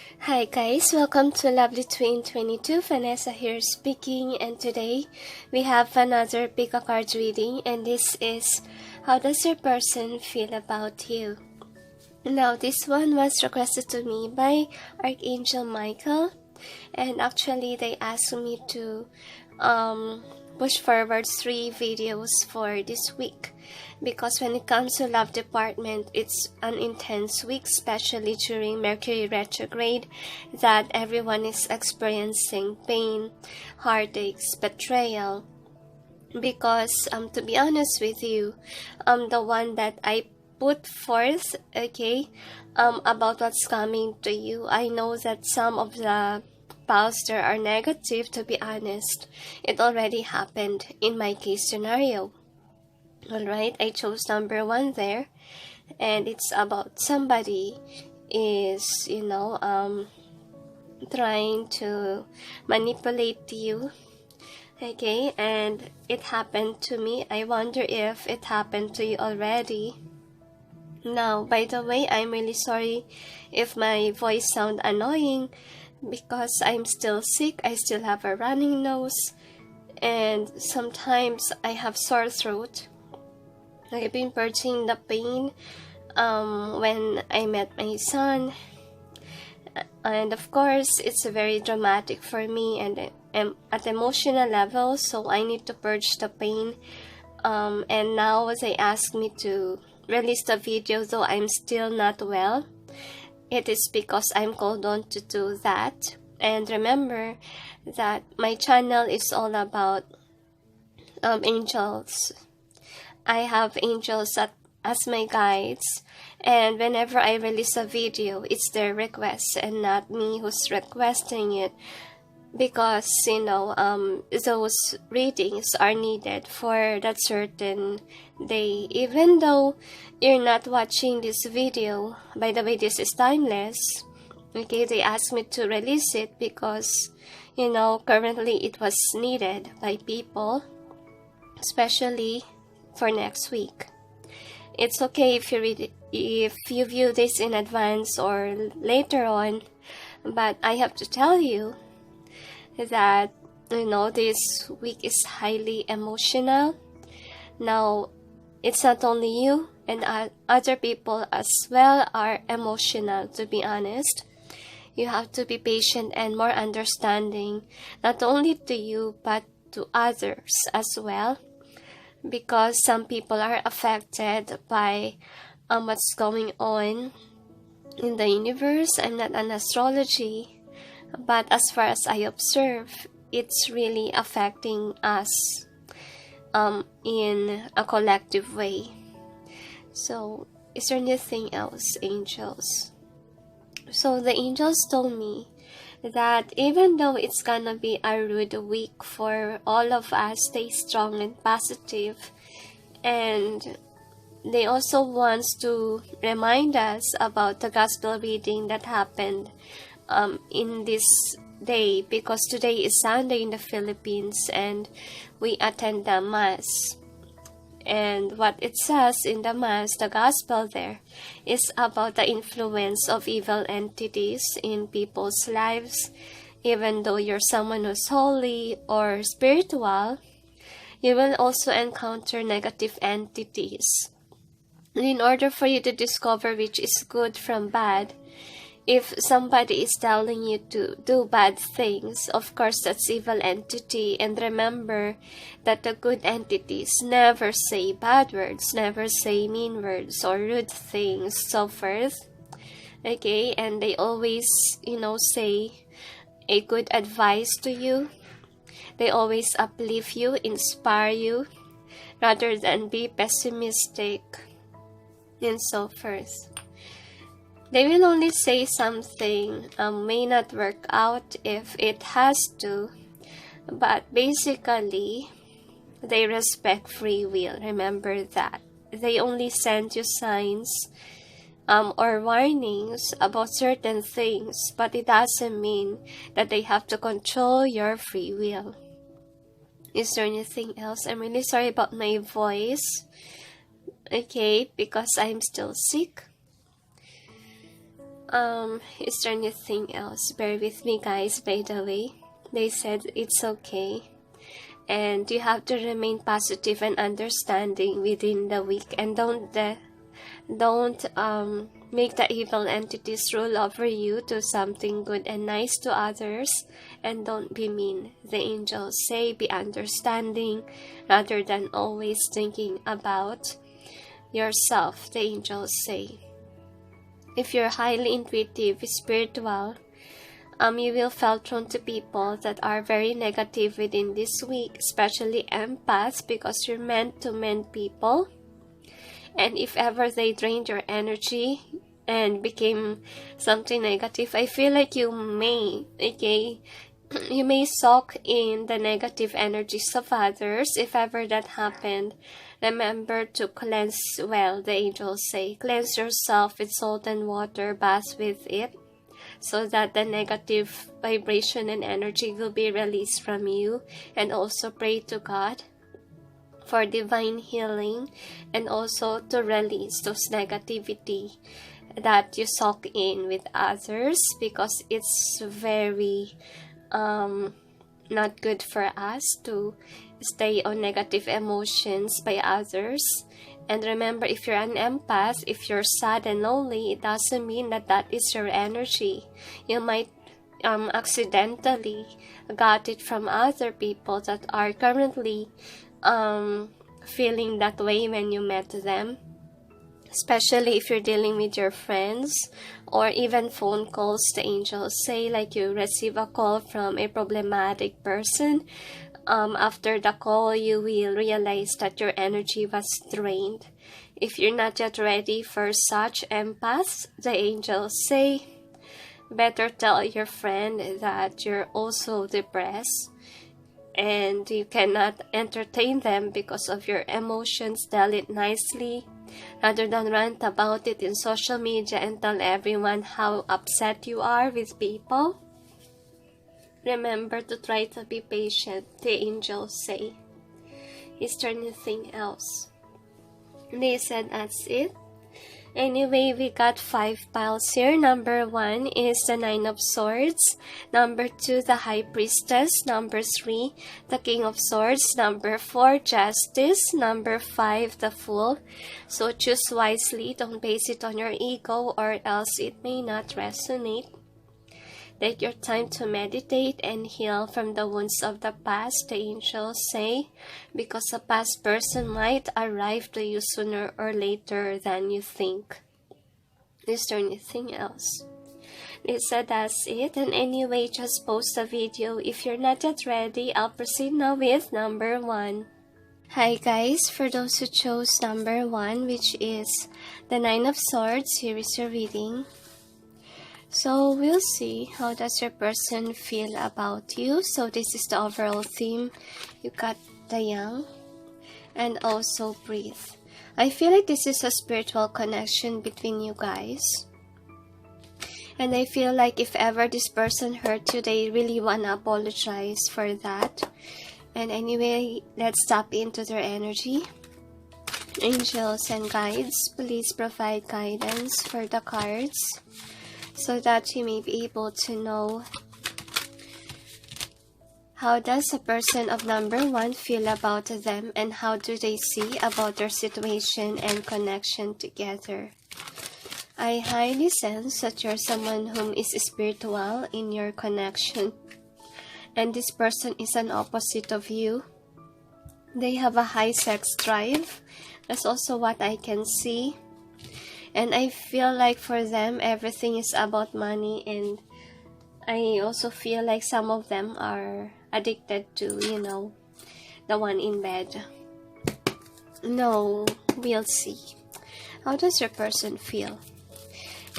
Hi guys, welcome to Lovely Twin 22. Vanessa here speaking, and today we have another pick a card reading, and this is how does your person feel about you. Now this one was requested to me by Archangel Michael, and actually they asked me to push forward 3 videos for this week, because when it comes to love department, it's an intense week, especially during Mercury retrograde, that everyone is experiencing pain, heartaches, betrayal. Because to be honest with you, the one that I put forth, okay, about what's coming to you, I know that some of the pals there are negative. To be honest, it already happened in my case scenario. Alright, I chose number 1 there, and it's about somebody is, trying to manipulate you. Okay, and it happened to me. I wonder if it happened to you already. Now, by the way, I'm really sorry if my voice sounds annoying, because I'm still sick. I still have a running nose, and sometimes I have sore throat. I've been purging the pain when I met my son, and of course it's very dramatic for me and at emotional level, so I need to purge the pain. And now they asked me to release the video, though I'm still not well. It is because I'm called on to do that. And remember that my channel is all about angels. I have angels as my guides, and whenever I release a video, it's their request and not me who's requesting it, because those readings are needed for that certain day. Even though you're not watching this video, by the way, this is timeless. Okay, they asked me to release it because currently it was needed by people, especially for next week. It's okay if you view this in advance or later on, but I have to tell you that this week is highly emotional. Now, it's not only you, and other people as well are emotional, to be honest. You have to be patient and more understanding, not only to you but to others as well, because some people are affected by what's going on in the universe. I'm not an astrology, but as far as I observe, it's really affecting us in a collective way. So, is there anything else, angels? So the angels told me that even though it's gonna be a rude week for all of us, stay strong and positive. And they also want to remind us about the gospel reading that happened in this day, because today is Sunday in the Philippines and we attend the Mass. And what it says in the Mass, the gospel there, is about the influence of evil entities in people's lives. Even though you're someone who's holy or spiritual, you will also encounter negative entities. And in order for you to discover which is good from bad, if somebody is telling you to do bad things, of course that's evil entity. And remember that the good entities never say bad words, never say mean words or rude things, so forth. Okay, and they always, say a good advice to you. They always uplift you, inspire you, rather than be pessimistic and so forth. They will only say something may not work out if it has to, but basically, they respect free will. Remember that. They only send you signs or warnings about certain things, but it doesn't mean that they have to control your free will. Is there anything else? I'm really sorry about my voice. Okay, because I'm still sick. Is there anything else? Bear with me, guys, by the way. They said it's okay. And you have to remain positive and understanding within the week. And don't make the evil entities rule over you. Do something good and nice to others. And don't be mean. The angels say be understanding rather than always thinking about yourself. The angels say. If you're highly intuitive, spiritual, you will fall prone to people that are very negative within this week, especially empaths, because you're meant to mend people. And if ever they drained your energy and became something negative, I feel like you may soak in the negative energies of others. If ever that happened, remember to cleanse well, the angels say. Cleanse yourself with salt and water, bath with it, so that the negative vibration and energy will be released from you. And also pray to God for divine healing and also to release those negativity that you soak in with others, because it's very not good for us to stay on negative emotions by others. And remember, if you're an empath, if you're sad and lonely, it doesn't mean that that is your energy. You might accidentally got it from other people that are currently feeling that way when you met them. Especially if you're dealing with your friends or even phone calls, the angels say, like you receive a call from a problematic person. After the call, you will realize that your energy was drained. If you're not yet ready for such empaths, the angels say, better tell your friend that you're also depressed and you cannot entertain them because of your emotions. Tell it nicely rather than rant about it in social media and tell everyone how upset you are with people. Remember to try to be patient, the angels say. Is there anything else? They said that's it. Anyway, we got 5 piles here. Number 1 is the 9 of Swords. Number 2, the High Priestess. Number 3, the King of Swords. Number 4, Justice. Number 5, the Fool. So choose wisely. Don't base it on your ego or else it may not resonate. Take your time to meditate and heal from the wounds of the past, the angels say, because a past person might arrive to you sooner or later than you think. Is there anything else? They said that's it. And anyway, just post a video. If you're not yet ready, I'll proceed now with number 1. Hi guys, for those who chose number 1, which is the 9 of Swords, here is your reading. So we'll see how does your person feel about you. So this is the overall theme. You got the Young and also Breathe. I feel like this is a spiritual connection between you guys. And I feel like if ever this person hurt you, they really wanna apologize for that. And anyway, let's tap into their energy. Angels and guides, please provide guidance for the cards, so that you may be able to know how does a person of number 1 feel about them and how do they see about their situation and connection together. I highly sense that you're someone whom is spiritual in your connection, and this person is an opposite of you. They have a high sex drive. That's also what I can see. And I feel like for them, everything is about money. And I also feel like some of them are addicted to, the one in bed. No, we'll see. How does your person feel?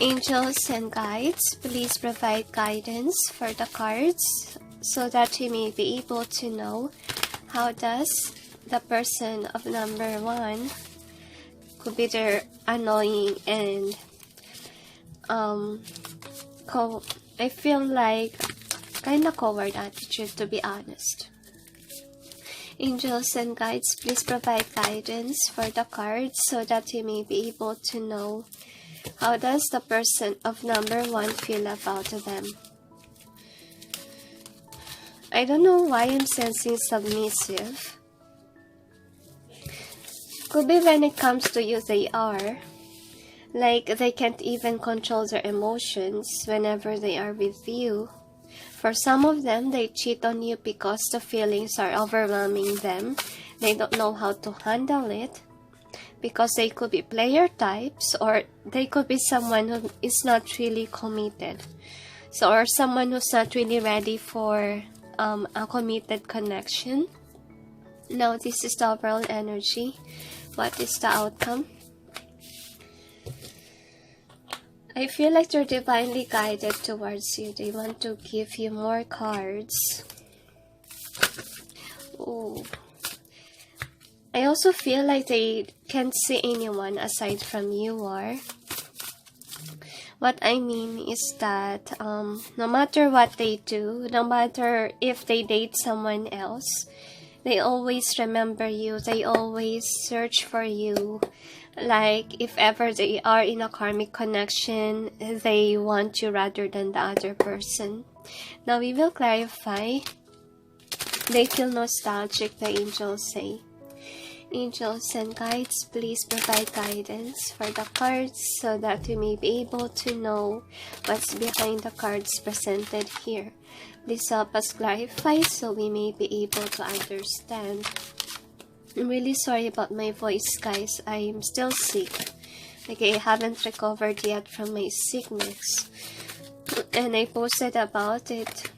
Angels and guides, please provide guidance for the cards so that you may be able to know how does the person of number 1 could be their annoying and I feel like kinda coward attitude, to be honest. Angels and guides, please provide guidance for the cards so that you may be able to know How does the person of number 1 feel about them? I don't know why I'm sensing submissive. Could be when it comes to you, they are. Like, they can't even control their emotions whenever they are with you. For some of them, they cheat on you because the feelings are overwhelming them. They don't know how to handle it. Because they could be player types, or they could be someone who is not really committed. So, or someone who's not really ready for a committed connection. Now, this is the overall energy. What is the outcome? I feel like they're divinely guided towards you. They want to give you more cards. Oh. I also feel like they can't see anyone aside from you are. What I mean is that no matter what they do, no matter if they date someone else, they always remember you. They always search for you. Like, if ever they are in a karmic connection, they want you rather than the other person. Now, we will clarify. They feel nostalgic, the angels say. Angels and guides, please provide guidance for the cards so that we may be able to know what's behind the cards presented here. Please help us clarify so we may be able to understand. I'm really sorry about my voice, guys. I'm still sick. Okay, I haven't recovered yet from my sickness. And I posted about it.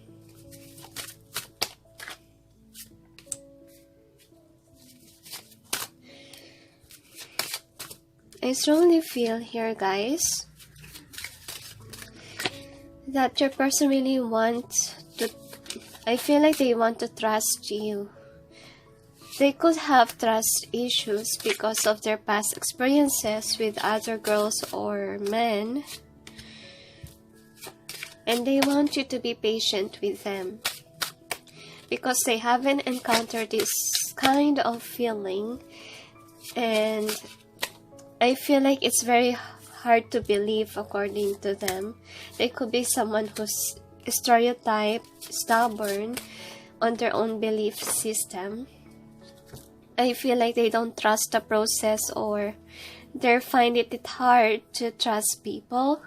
I strongly feel here, guys, that your person really wants to... I feel like they want to trust you. They could have trust issues because of their past experiences with other girls or men. And they want you to be patient with them. Because they haven't encountered this kind of feeling. And I feel like it's very hard to believe according to them. They could be someone who's stereotyped, stubborn on their own belief system. I feel like they don't trust the process, or they find it hard to trust people.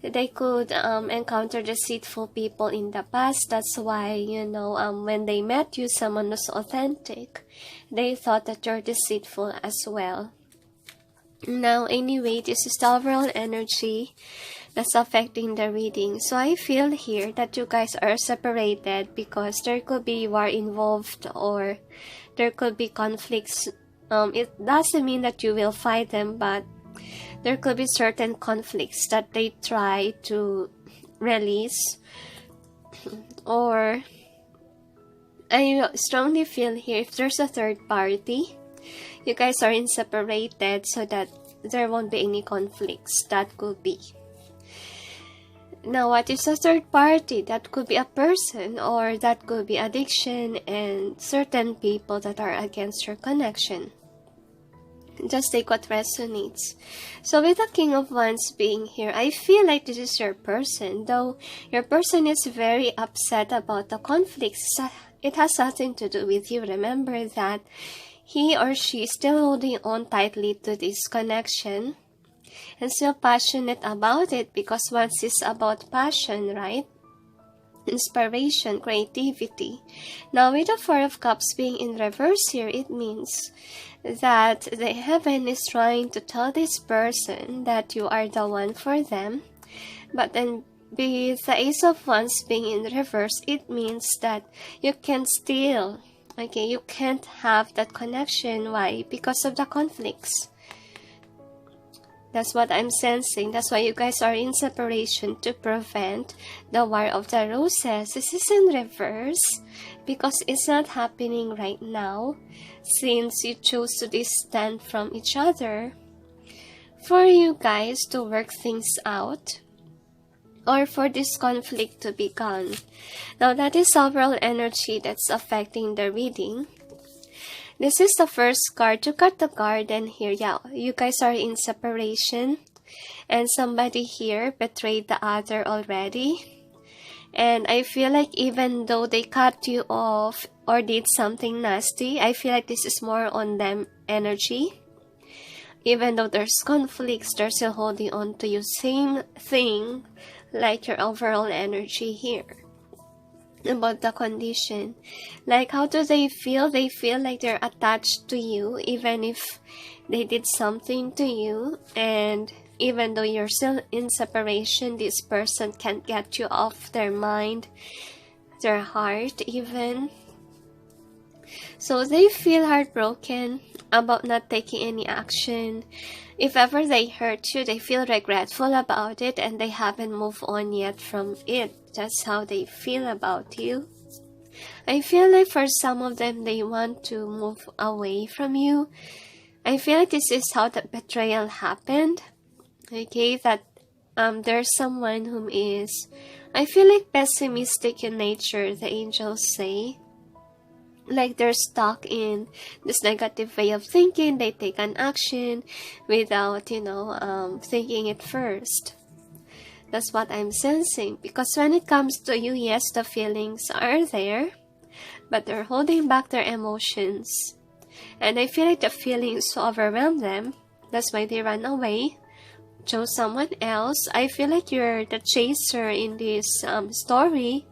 They could encounter deceitful people in the past. That's why, when they met you, someone was authentic. They thought that you're deceitful as well. Now, anyway, this is the overall energy that's affecting the reading. So I feel here that you guys are separated because there could be war involved, or there could be conflicts. It doesn't mean that you will fight them, but there could be certain conflicts that they try to release. Or I strongly feel here, if there's a third party, you guys are separated so that there won't be any conflicts. That could be. Now, what is a third party? That could be a person, or that could be addiction and certain people that are against your connection. Just take what resonates. So with the King of Wands being here, I feel like this is your person. Though your person is very upset about the conflicts, it has nothing to do with you. Remember that he or she is still holding on tightly to this connection and still passionate about it, because once is about passion, right? Inspiration, creativity. Now, with the Four of Cups being in reverse here, it means that the heaven is trying to tell this person that you are the one for them. But then with the Ace of Wands being in reverse, it means that you can still, you can't have that connection. Why? Because of the conflicts. That's what I'm sensing. That's why you guys are in separation, to prevent the War of the Roses. This is in reverse because it's not happening right now, since you chose to distant from each other, for you guys to work things out, or for this conflict to be gone. Now, that is overall energy that's affecting the reading. This is the first card. You got the Garden here. Yeah, you guys are in separation. And somebody here betrayed the other already. And I feel like even though they cut you off or did something nasty, I feel like this is more on them energy. Even though there's conflicts, they're still holding on to you. Same thing like your overall energy here. About the condition. Like, how do they feel? They feel like they're attached to you even if they did something to you. And even though you're still in separation, this person can't get you off their mind, their heart even. So they feel heartbroken about not taking any action. If ever they hurt you, they feel regretful about it and they haven't moved on yet from it. That's how they feel about you. I feel like for some of them, they want to move away from you. I feel like this is how the betrayal happened. Okay, that there's someone whom is, I feel like pessimistic in nature, the angels say. Like they're stuck in this negative way of thinking. They take an action without, thinking it first. That's what I'm sensing. Because when it comes to you, yes, the feelings are there, but they're holding back their emotions. And I feel like the feelings overwhelm them. That's why they run away, chose someone else. I feel like you're the chaser in this story.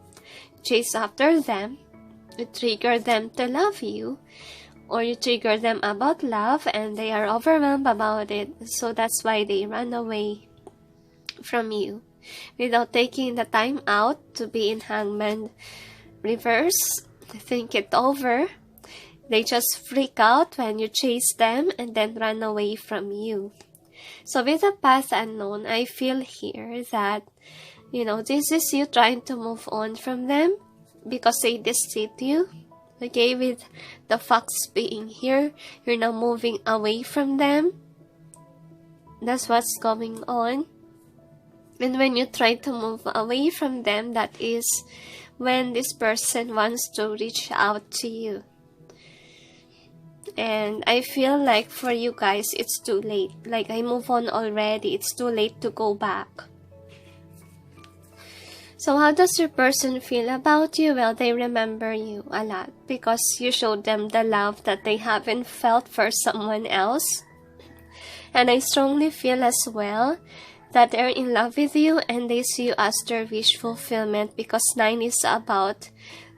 Chase after them. You trigger them to love you, or you trigger them about love and they are overwhelmed about it, so that's why they run away from you without taking the time out to be in Hangman reverse, think it over. They just freak out when you chase them and then run away from you. So with the path unknown, I feel here that this is you trying to move on from them because they deceived you. Okay, with the facts being here, you're now moving away from them. That's what's going on. And when you try to move away from them, that is when this person wants to reach out to you. And I feel like for you guys, it's too late. Like, I move on already. It's too late to go back. So how does your person feel about you? Well, they remember you a lot because you showed them the love that they haven't felt for someone else. And I strongly feel as well that they're in love with you and they see you as their wish fulfillment, because 9 is about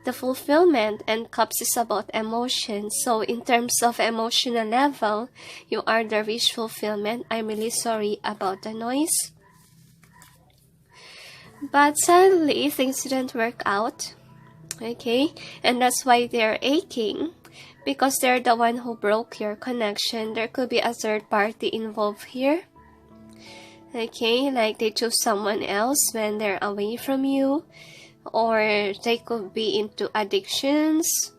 the fulfillment and Cups is about emotion. So in terms of emotional level, you are the wish fulfillment. I'm really sorry about the noise. But sadly, things didn't work out. Okay? And that's why they're aching. Because they're the one who broke your connection. There could be a third party involved here. Okay? Like they choose someone else when they're away from you. Or they could be into addictions.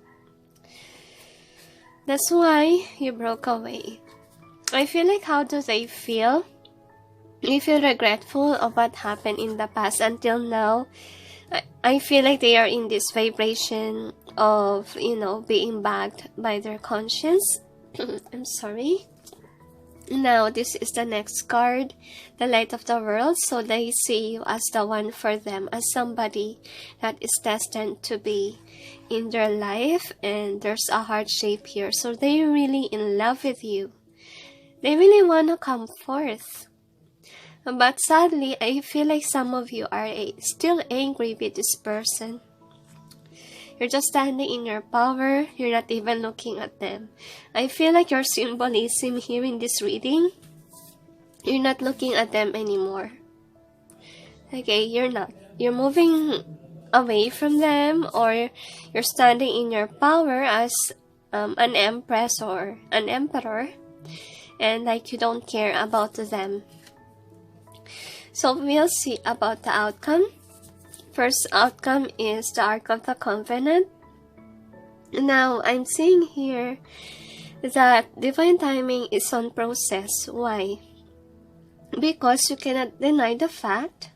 That's why you broke away. I feel like, how do they feel? They feel regretful of what happened in the past until now. I feel like they are in this vibration of, being backed by their conscience. I'm sorry. Now, this is the next card, the Light of the World. So they see you as the one for them, as somebody that is destined to be in their life. And there's a heart shape here. So they're really in love with you. They really want to come forth. But sadly, I feel like some of you are still angry with this person. You're just standing in your power. You're not even looking at them. I feel like your symbolism here in this reading, you're not looking at them anymore. Okay, you're not. You're moving away from them, or you're standing in your power as an empress or an emperor. And like you don't care about them. So we'll see about the outcome. First outcome is the Ark of the Covenant. Now, I'm seeing here that divine timing is on process. Why? Because you cannot deny the fact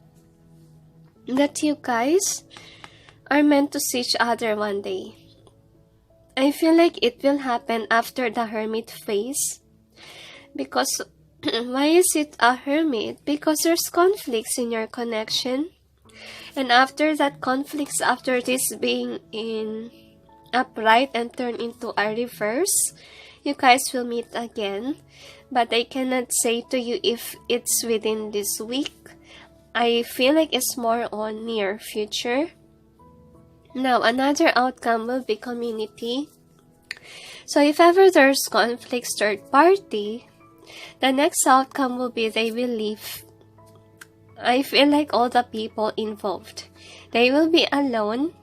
that you guys are meant to see each other one day. I feel like it will happen after the Hermit phase. Because Why is it a hermit? Because there's conflicts in your connection. And after that conflicts, after this being in upright and turn into a reverse, you guys will meet again. But I cannot say to you if it's within this week. I feel like it's more on near future. Now, another outcome will be community. So if ever there's conflicts third party, the next outcome will be they will leave. I feel like all the people involved, they will be alone.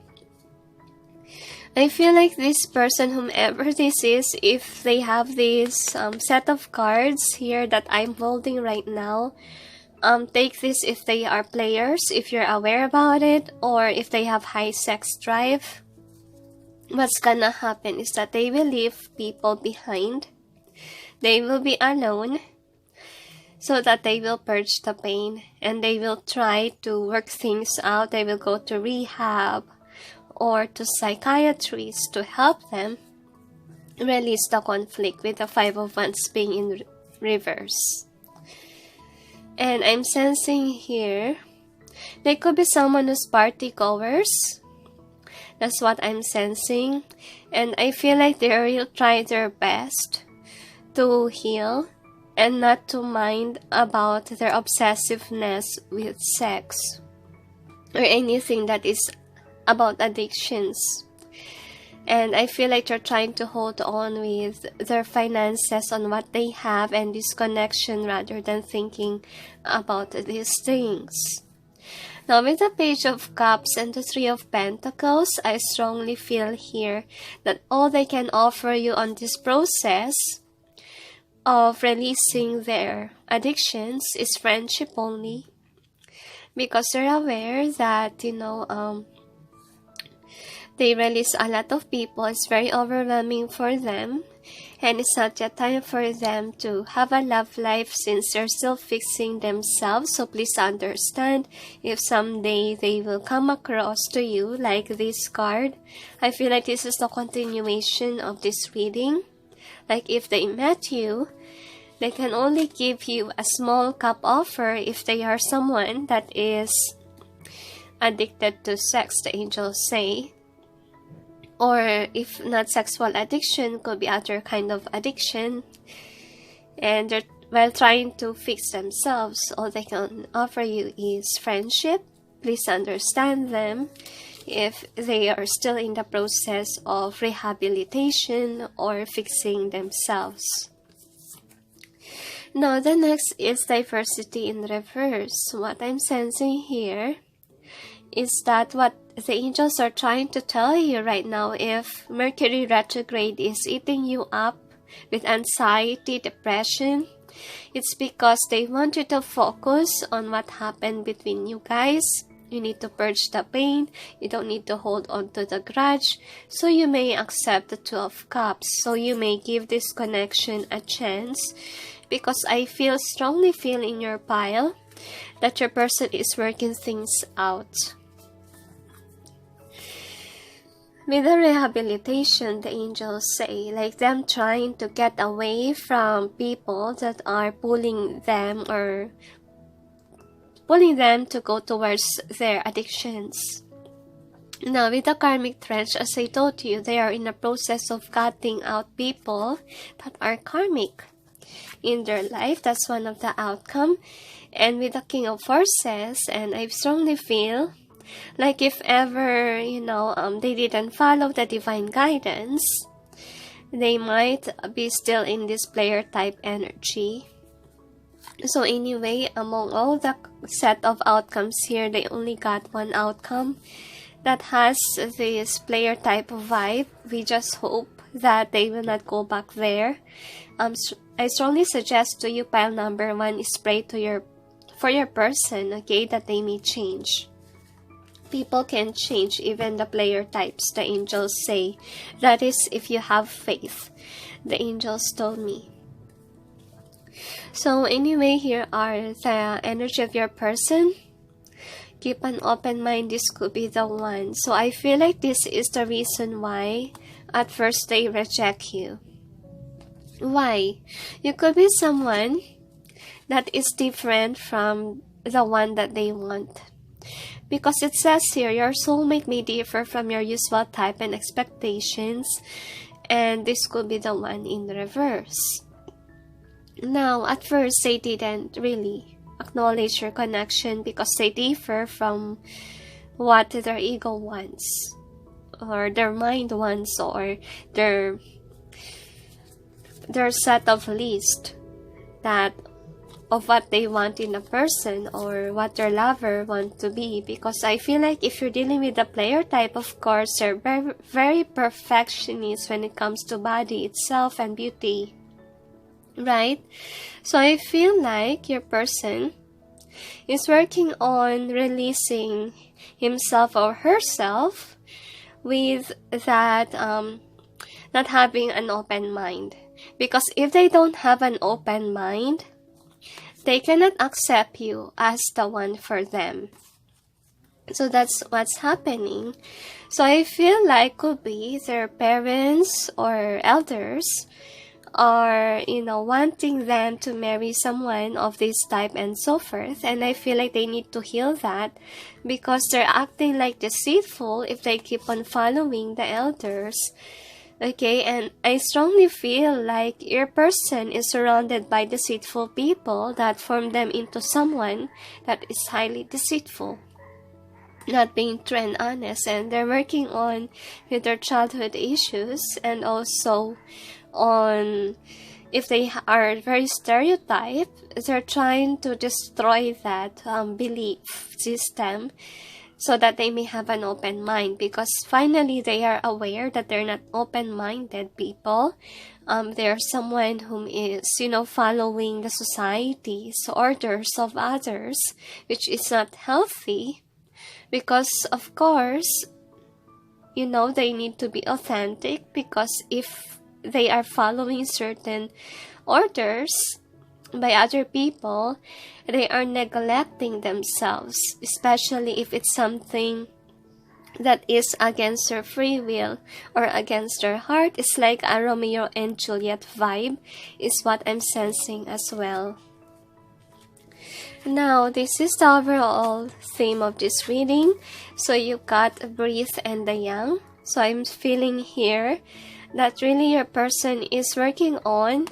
I feel like this person, whomever this is, if they have this set of cards here that I'm holding right now, take this if they are players, if you're aware about it, or if they have high sex drive. What's gonna happen is that they will leave people behind. They will be alone, so that they will purge the pain, and they will try to work things out. They will go to rehab or to psychiatrists to help them release the conflict, with the Five of Wands being in reverse. And I'm sensing here, there could be someone who's party goers. That's what I'm sensing. And I feel like they will try their best to heal and not to mind about their obsessiveness with sex or anything that is about addictions. And I feel like they're trying to hold on with their finances, on what they have, and this connection, rather than thinking about these things. Now, with the Page of Cups and the Three of Pentacles, I strongly feel here that all they can offer you on this process of releasing their addictions is friendship only, because they're aware that, they release a lot of people. It's very overwhelming for them, and it's not yet time for them to have a love life, since they're still fixing themselves. So please understand if someday they will come across to you like this card. I feel like this is the continuation of this reading. Like if they met you, they can only give you a small cup offer if they are someone that is addicted to sex, the angels say. Or if not sexual addiction, could be other kind of addiction. And they're, while trying to fix themselves, all they can offer you is friendship. Please understand them if they are still in the process of rehabilitation or fixing themselves. Now, the next is diversity in reverse. What I'm sensing here is that what the angels are trying to tell you right now, if Mercury retrograde is eating you up with anxiety, depression, it's because they want you to focus on what happened between you guys. You need to purge the pain. You don't need to hold on to the grudge. So you may accept the Two of Cups. So you may give this connection a chance, because I strongly feel in your pile that your person is working things out. With the rehabilitation, the angels say, like them trying to get away from people that are pulling them to go towards their addictions. Now, with the karmic trench, as I told you, they are in the process of cutting out people that are karmic in their life. That's one of the outcome. And with the King of Forces, and I strongly feel like if ever, they didn't follow the divine guidance, they might be still in this player type energy. So anyway, among all the set of outcomes here, they only got one outcome that has this player type of vibe. We just hope that they will not go back there. I strongly suggest to you, pile number 1, is pray for your person, okay, that they may change. People can change, even the player types, the angels say. That is if you have faith, the angels told me. So anyway, here are the energy of your person. Keep an open mind, this could be the one. So I feel like this is the reason why at first they reject you. Why? You could be someone that is different from the one that they want. Because it says here, your soulmate may differ from your usual type and expectations, and this could be the one in reverse. Now, at first, they didn't really acknowledge your connection because they differ from what their ego wants, or their mind wants, or their set of list that of what they want in a person, or what their lover want to be. Because I feel like if you're dealing with a player type, of course, they're very, very perfectionist when it comes to body itself and beauty, right? So I feel like your person is working on releasing himself or herself with that not having an open mind. Because if they don't have an open mind, they cannot accept you as the one for them. So that's what's happening. So I feel like could be their parents or elders are, wanting them to marry someone of this type and so forth. And I feel like they need to heal that, because they're acting like deceitful if they keep on following the elders. Okay, and I strongly feel like your person is surrounded by deceitful people that form them into someone that is highly deceitful, not being true and honest, and they're working on with their childhood issues, and also on, if they are very stereotyped, they're trying to destroy that belief system, so that they may have an open mind, because finally they are aware that they're not open-minded people. They're someone whom is, following the society's orders of others, which is not healthy, because of course, they need to be authentic, because if they are following certain orders by other people, they are neglecting themselves, especially if it's something that is against their free will or against their heart. It's like a Romeo and Juliet vibe is what I'm sensing as well. Now, this is the overall theme of this reading. So you got Breathe and the Young. So I'm feeling here that really your person is working on,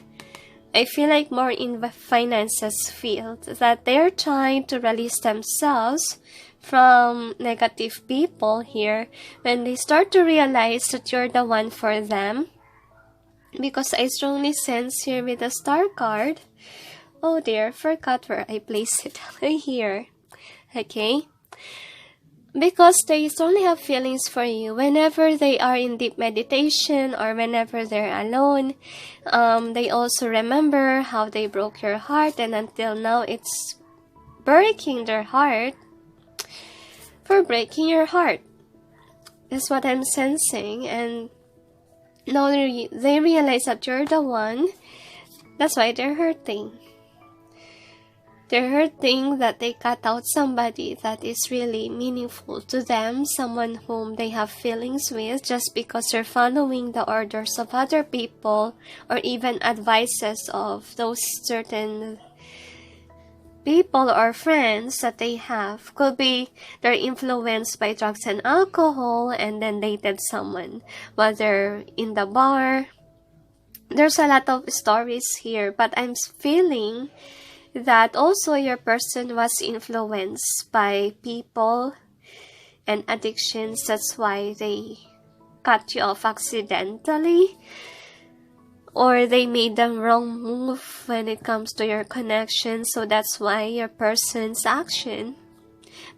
I feel like more in the finances field, that they're trying to release themselves from negative people here when they start to realize that you're the one for them. Because I strongly sense here with the Star card, oh dear, forgot where I placed it, here, okay? Because they only have feelings for you whenever they are in deep meditation or whenever they're alone. They also remember how they broke your heart, and until now it's breaking their heart for breaking your heart. That's what I'm sensing. And now they realize that you're the one. That's why they're hurting. They're hurting that they cut out somebody that is really meaningful to them, someone whom they have feelings with, just because they're following the orders of other people or even advices of those certain people or friends that they have. Could be they're influenced by drugs and alcohol and then dated someone while they're in the bar. There's a lot of stories here, but I'm feeling that also your person was influenced by people and addictions. That's why they cut you off accidentally, or they made the wrong move when it comes to your connection. So that's why your person's action,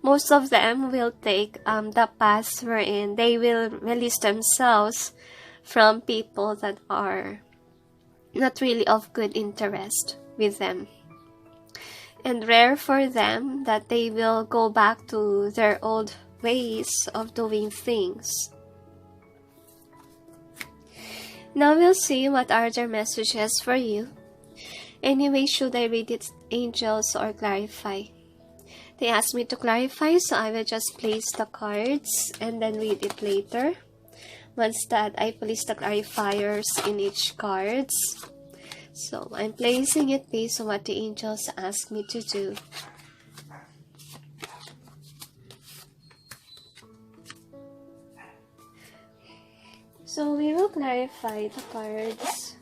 most of them will take the path wherein they will release themselves from people that are not really of good interest with them. And rare for them that they will go back to their old ways of doing things. Now we'll see what are their messages for you. Anyway, should I read it, angels, or clarify? They asked me to clarify, so I will just place the cards and then read it later. Once that I place the clarifiers in each cards. So I'm placing it based on what the angels ask me to do. So we will clarify the cards.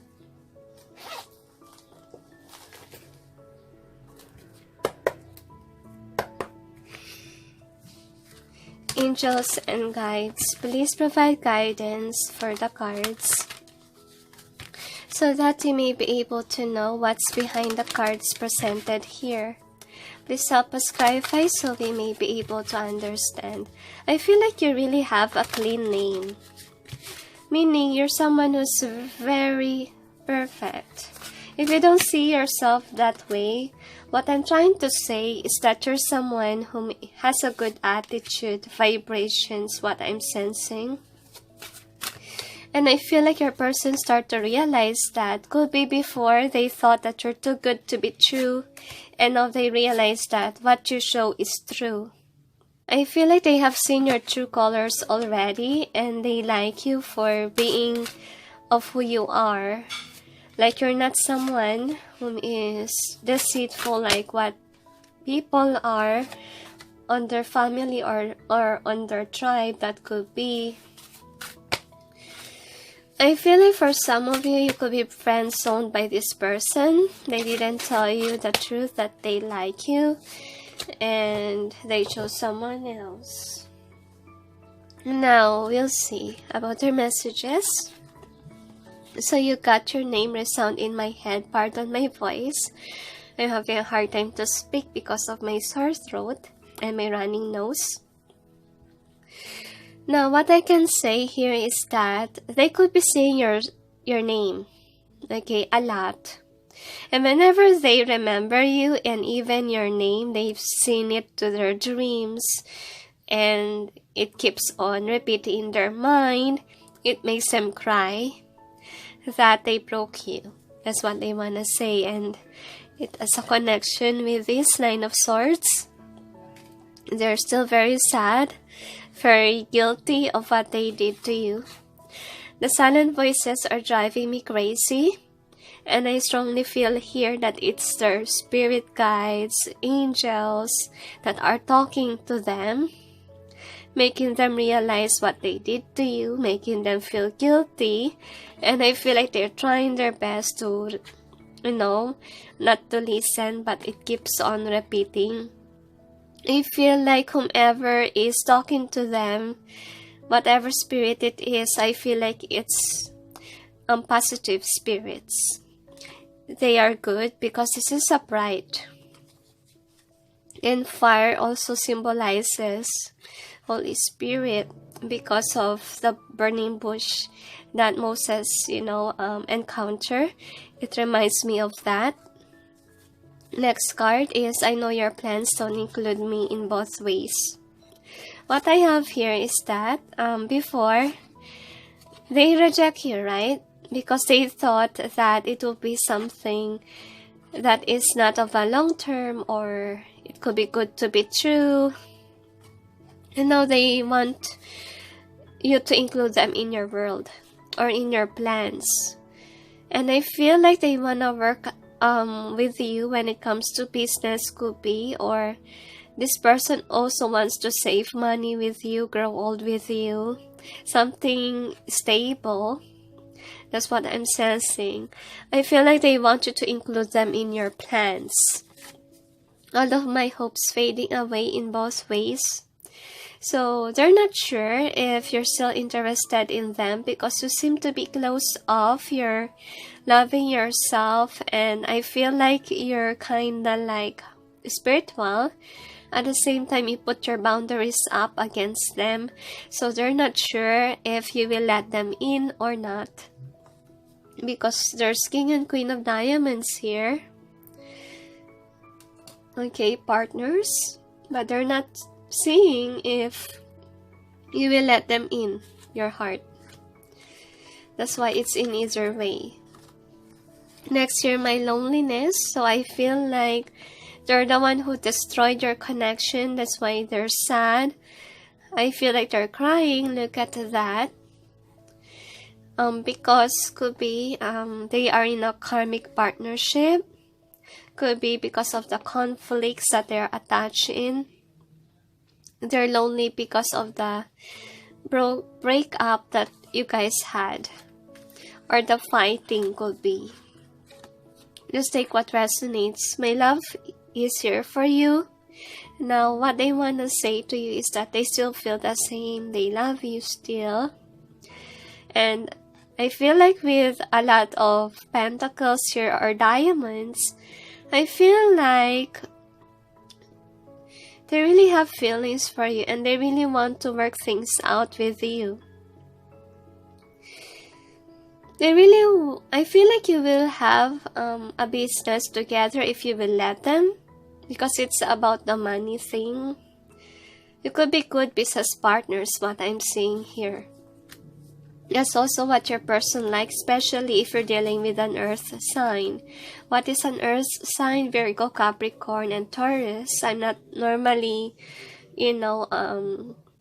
Angels and guides, please provide guidance for the cards so that you may be able to know what's behind the cards presented here. Please help us clarify so we may be able to understand. I feel like you really have a clean name, meaning you're someone who's very perfect. If you don't see yourself that way, what I'm trying to say is that you're someone who has a good attitude, vibrations, what I'm sensing. And I feel like your person start to realize that could be before they thought that you're too good to be true, and now they realize that what you show is true. I feel like they have seen your true colors already, and they like you for being of who you are. Like you're not someone who is deceitful like what people are on their family or on their tribe. That could be. I feel like for some of you, you could be friend-zoned by this person. They didn't tell you the truth that they like you, and they chose someone else. Now, we'll see about their messages. So you got your name resound in my head. Pardon my voice. I'm having a hard time to speak because of my sore throat and my running nose. Now, what I can say here is that they could be saying your name, okay, a lot. And whenever they remember you and even your name, they've seen it to their dreams. And it keeps on repeating in their mind. It makes them cry that they broke you. That's what they want to say. And it has a connection with this Nine of Swords. They're still very sad, very guilty of what they did to you. The silent voices are driving me crazy. And I strongly feel here that it's their spirit guides, angels that are talking to them, making them realize what they did to you, making them feel guilty. And I feel like they're trying their best to, not to listen, but it keeps on repeating. I feel like whomever is talking to them, whatever spirit it is, I feel like it's positive spirits. They are good because this is upright. And fire also symbolizes Holy Spirit because of the burning bush that Moses, encountered. It reminds me of that. Next card is, I know your plans don't include me in both ways. What I have here is that before, they reject you, right? Because they thought that it will be something that is not of a long term, or it could be good to be true. And now they want you to include them in your world or in your plans. And I feel like they want to work with you when it comes to business, could be, or this person also wants to save money with you, grow old with you, something stable. That's what I'm sensing. I feel like they want you to include them in your plans. All of my hopes fading away in both ways. So they're not sure if you're still interested in them because you seem to be closed off. You're loving yourself, and I feel like you're kinda like spiritual. At the same time, you put your boundaries up against them. So they're not sure if you will let them in or not. Because there's King and Queen of Diamonds here. Okay, partners. But they're not seeing if you will let them in your heart. That's why it's in either way. Next year, my loneliness. So I feel like they're the one who destroyed your connection. That's why they're sad. I feel like they're crying. Look at that. because could be they are in a karmic partnership, could be because of the conflicts that they're attached in. They're lonely because of the breakup that you guys had, or the fighting could be. Just take what resonates. My love is here for you. Now, what they want to say to you is that they still feel the same. They love you still. And I feel like with a lot of pentacles here or diamonds, I feel like they really have feelings for you and they really want to work things out with you. I feel like you will have a business together if you will let them, because it's about the money thing. You could be good business partners, what I'm seeing here. That's also what your person likes, especially if you're dealing with an earth sign. What is an earth sign? Virgo, Capricorn, and Taurus. I'm not normally,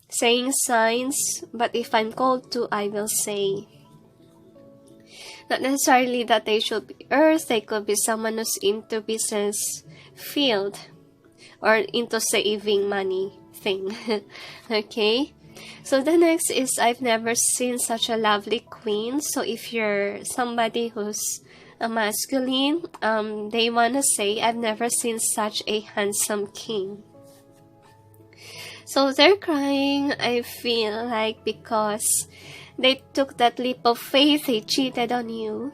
saying signs, but if I'm called to, I will say. Not necessarily that they should be earth. They could be someone who's into business field or into saving money thing. Okay. So the next is, I've never seen such a lovely queen. So if you're somebody who's a masculine, they want to say, I've never seen such a handsome king. So they're crying, I feel like, because they took that leap of faith, they cheated on you.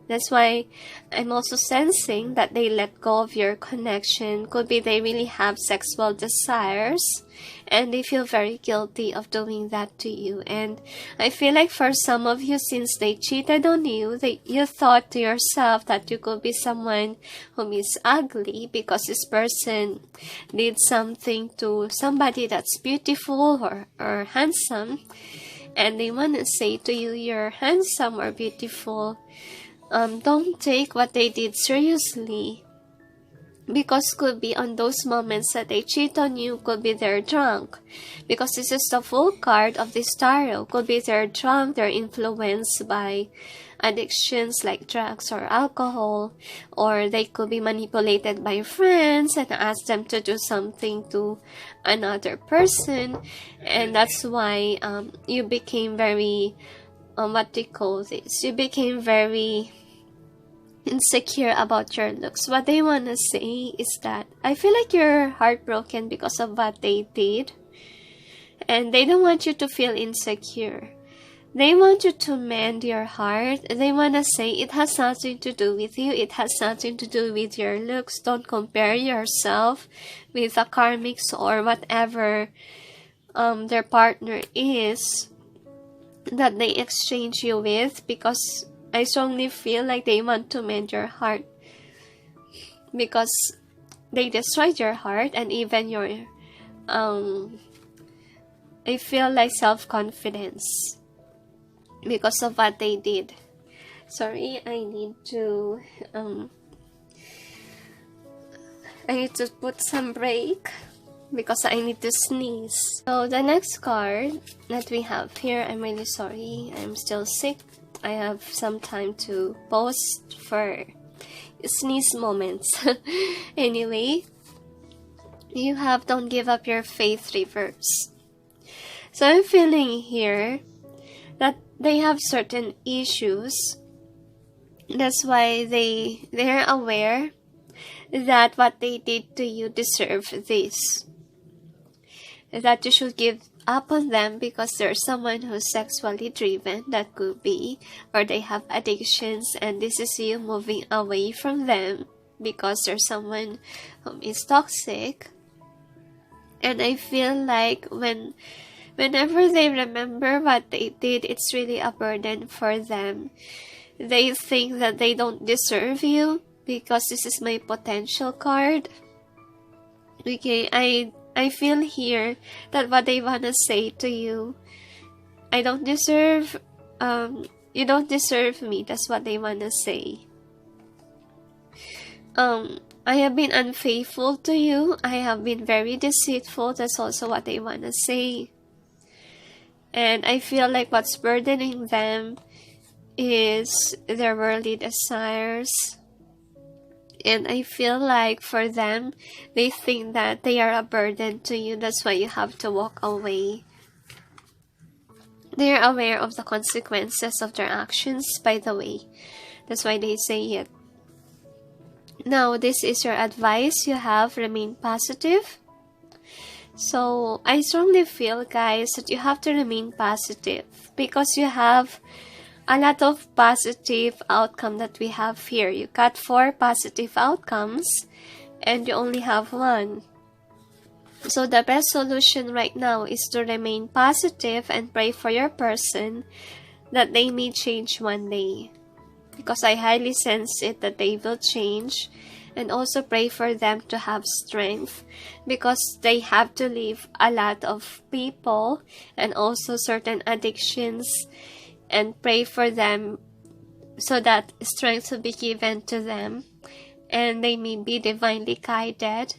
That's why I'm also sensing that they let go of your connection. Could be they really have sexual desires and they feel very guilty of doing that to you. And I feel like for some of you, since they cheated on you, you thought to yourself that you could be someone whom is ugly because this person did something to somebody that's beautiful or handsome. And they want to say to you, you're handsome or beautiful. Don't take what they did seriously, because could be on those moments that they cheat on you, could be they're drunk, because this is the full card of this tarot. Could be they're drunk, they're influenced by addictions like drugs or alcohol, or they could be manipulated by friends and ask them to do something to another person, and that's why you became very you became very insecure about your looks. What they want to say is that I feel like you're heartbroken because of what they did, and they don't want you to feel insecure. They want you to mend your heart. They want to say it has nothing to do with you. It has nothing to do with your looks. Don't compare yourself with the karmics or whatever their partner is that they exchange you with, because I strongly feel like they want to mend your heart, because they destroyed your heart and even your I feel like self-confidence because of what they did. Sorry, I need to put some break because I need to sneeze. So the next card that we have here, I'm really sorry, I'm still sick. I have some time to post for sneeze moments. Anyway, you have Don't Give Up Your Faith reverse. So I'm feeling here that they have certain issues. That's why they're aware that what they did to you deserve this. That you should give up on them because there's someone who's sexually driven, that could be, or they have addictions, and this is you moving away from them because there's someone who is toxic. And I feel like whenever they remember what they did, it's really a burden for them. They think that they don't deserve you, because this is my potential card. Okay, I feel here that what they want to say to you, I don't deserve, you don't deserve me. That's what they want to say. I have been unfaithful to you. I have been very deceitful. That's also what they want to say. And I feel like what's burdening them is their worldly desires. And I feel like for them, they think that they are a burden to you. That's why you have to walk away. They are aware of the consequences of their actions, by the way. That's why they say it. Now, this is your advice. You have remain positive. So, I strongly feel, guys, that you have to remain positive because you have a lot of positive outcome that we have here. You got 4 positive outcomes and you only have 1. So the best solution right now is to remain positive and pray for your person that they may change one day. Because I highly sense it that they will change. And also pray for them to have strength because they have to leave a lot of people and also certain addictions, and pray for them so that strength will be given to them and they may be divinely guided.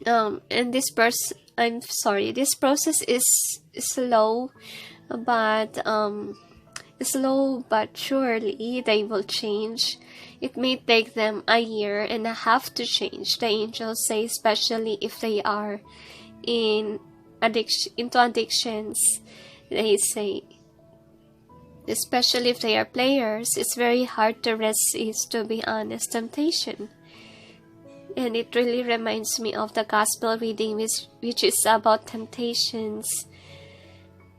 And this process is slow, but surely they will change. It may take them a year and a half to change, the angels say, especially if they are into addictions. They say, especially if they are players, it's very hard to resist, to be honest, temptation. And it really reminds me of the gospel reading, which is about temptations.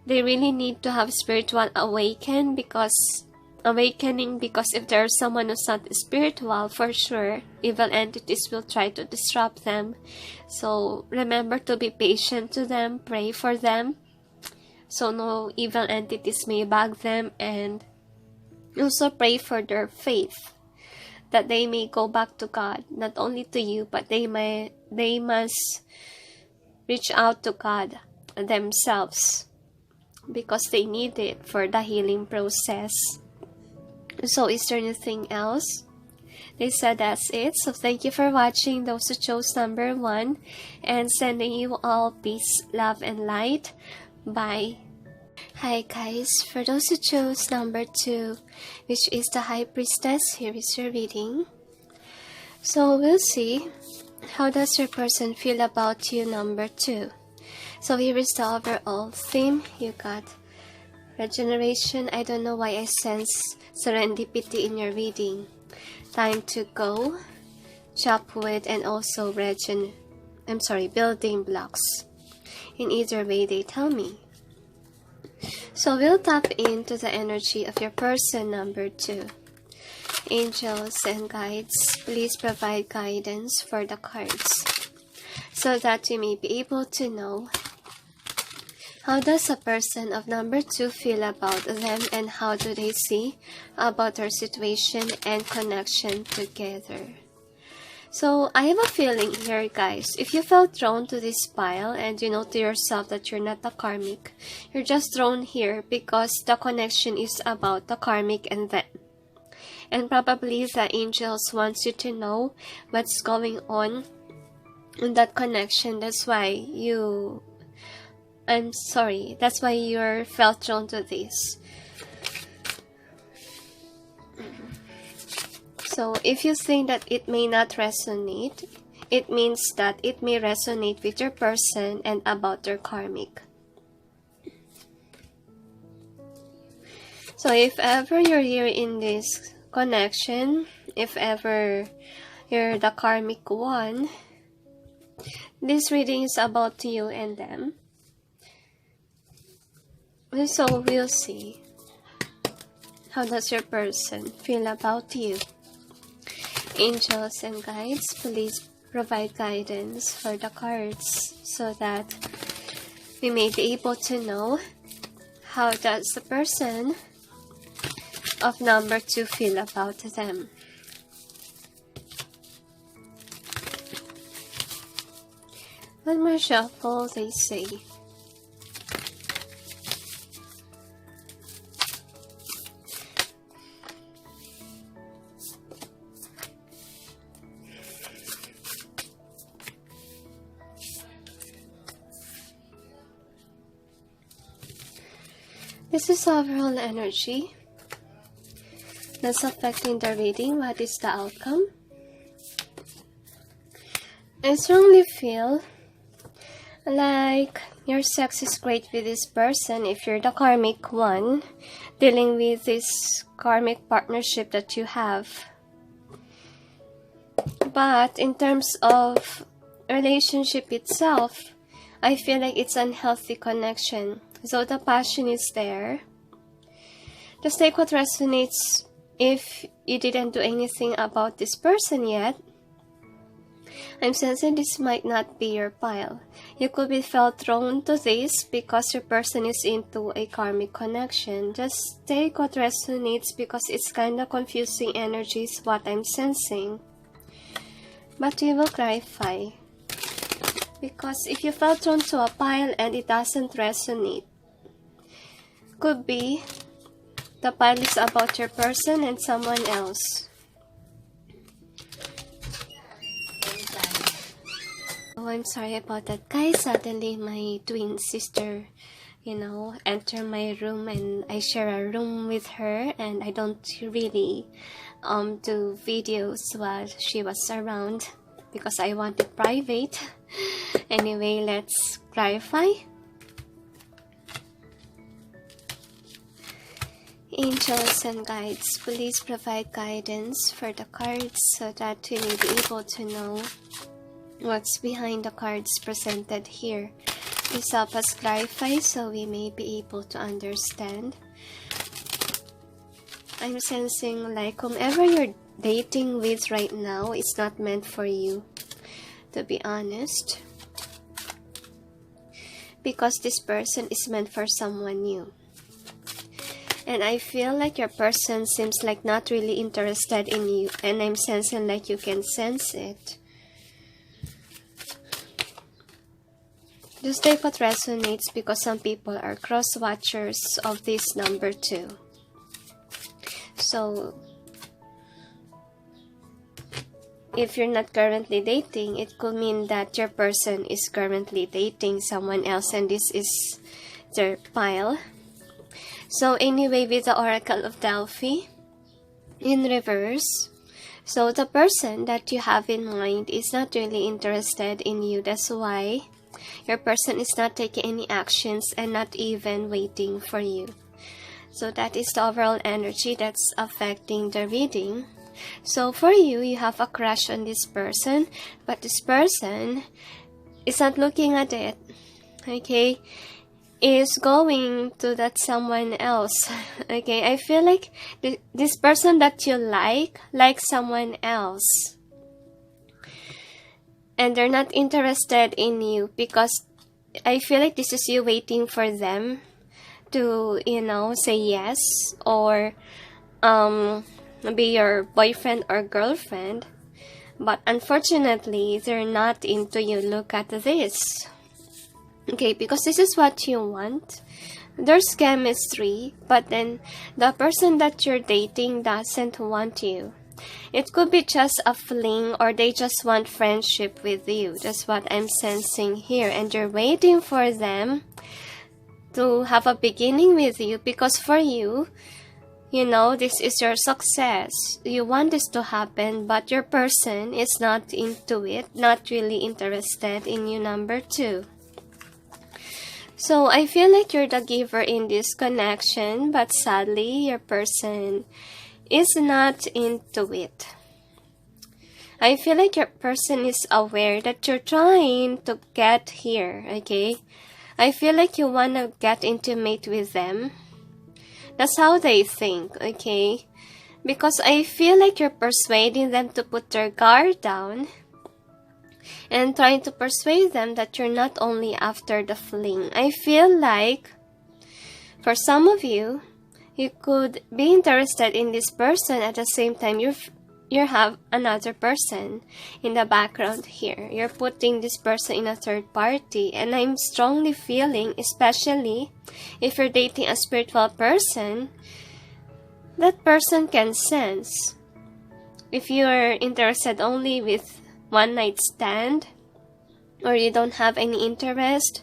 They really need to have spiritual awakening because if there's someone who's not spiritual, for sure, evil entities will try to disrupt them. So remember to be patient to them, pray for them, so no evil entities may bug them, and also pray for their faith, that they may go back to God, not only to you, but they must reach out to God themselves because they need it for the healing process. So is there anything else? They said that's it. So thank you for watching, those who chose number 1, and sending you all peace, love, and light. Bye. Hi guys, for those who chose number 2, which is the High Priestess, here is your reading. So we'll see, how does your person feel about you, number 2? So here is the overall theme. You got regeneration. I don't know why I sense serendipity in your reading. Time to go, chop wood, and also building blocks. In either way they tell me. So we'll tap into the energy of your person, number 2. Angels and guides, please provide guidance for the cards so that you may be able to know, how does a person of number 2 feel about them, and how do they see about their situation and connection together? So I have a feeling here, guys, if you felt drawn to this pile and you know to yourself that you're not a karmic, you're just drawn here because the connection is about the karmic and them. And probably the angels wants you to know what's going on in that connection. That's why you're felt drawn to this. So if you think that it may not resonate, it means that it may resonate with your person and about their karmic. So if ever you're here in this connection, if ever you're the karmic one, this reading is about you and them. So we'll see, how does your person feel about you? Angels and guides, please provide guidance for the cards so that we may be able to know, how does the person of number 2 feel about them. One more shuffle, they say. This is overall energy. That's affecting the reading. What is the outcome? I strongly feel like your sex is great with this person if you're the karmic one dealing with this karmic partnership that you have. But in terms of relationship itself, I feel like it's unhealthy connection. So the passion is there. Just take what resonates. If you didn't do anything about this person yet, I'm sensing this might not be your pile. You could be felt drawn to this because your person is into a karmic connection. Just take what resonates because it's kind of confusing energies what I'm sensing. But we will clarify. Because if you felt drawn to a pile and it doesn't resonate, could be the pile is about your person and someone else. Oh, I'm sorry about that, guys. Suddenly my twin sister, enter my room, and I share a room with her, and I don't really do videos while she was around because I want it private. Anyway, let's clarify. Angels and guides, please provide guidance for the cards so that we may be able to know what's behind the cards presented here. Please help us clarify so we may be able to understand. I'm sensing like whomever you're dating with right now, it's not meant for you, to be honest. Because this person is meant for someone new. And I feel like your person seems like not really interested in you. And I'm sensing like you can sense it. Just take what resonates because some people are cross-watchers of this number 2. So, if you're not currently dating, it could mean that your person is currently dating someone else and this is their pile. So anyway, with the Oracle of Delphi in reverse, so the person that you have in mind is not really interested in you. That's why your person is not taking any actions and not even waiting for you. So that is the overall energy that's affecting the reading. So for you, you have a crush on this person, but this person is not looking at it. Okay? Is going to that someone else. Okay, I feel like this person that you like someone else. And they're not interested in you because I feel like this is you waiting for them to, say yes or be your boyfriend or girlfriend. But unfortunately, they're not into you. Look at this. Okay, because this is what you want. There's chemistry, but then the person that you're dating doesn't want you. It could be just a fling or they just want friendship with you. That's what I'm sensing here. And you're waiting for them to have a beginning with you because for you, this is your success. You want this to happen, but your person is not into it, not really interested in you, number 2. So I feel like you're the giver in this connection, but sadly, your person is not into it. I feel like your person is aware that you're trying to get here, okay? I feel like you want to get intimate with them. That's how they think, okay? Because I feel like you're persuading them to put their guard down and trying to persuade them that you're not only after the fling. I feel like for some of you, you could be interested in this person at the same time you have another person in the background here. You're putting this person in a third party, and I'm strongly feeling, especially if you're dating a spiritual person, that person can sense. If you're interested only with one night stand or you don't have any interest,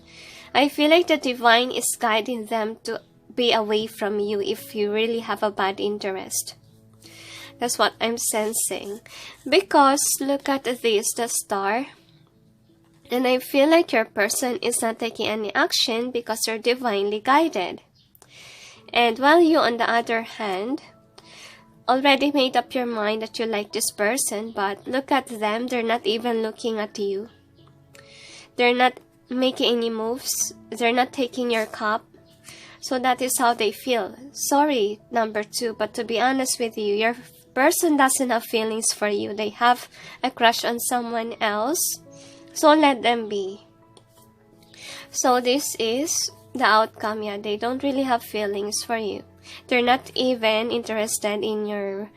I feel like the divine is guiding them to be away from you if you really have a bad interest. That's what I'm sensing. Because look at this, the star. And I feel like your person is not taking any action because you're divinely guided. And while you, on the other hand, already made up your mind that you like this person, but look at them, they're not even looking at you. They're not making any moves. They're not taking your cup. So that is how they feel. Sorry, number 2, but to be honest with you, your person doesn't have feelings for you. They have a crush on someone else. So let them be. So this is the outcome. Yeah, they don't really have feelings for you. They're not even interested in your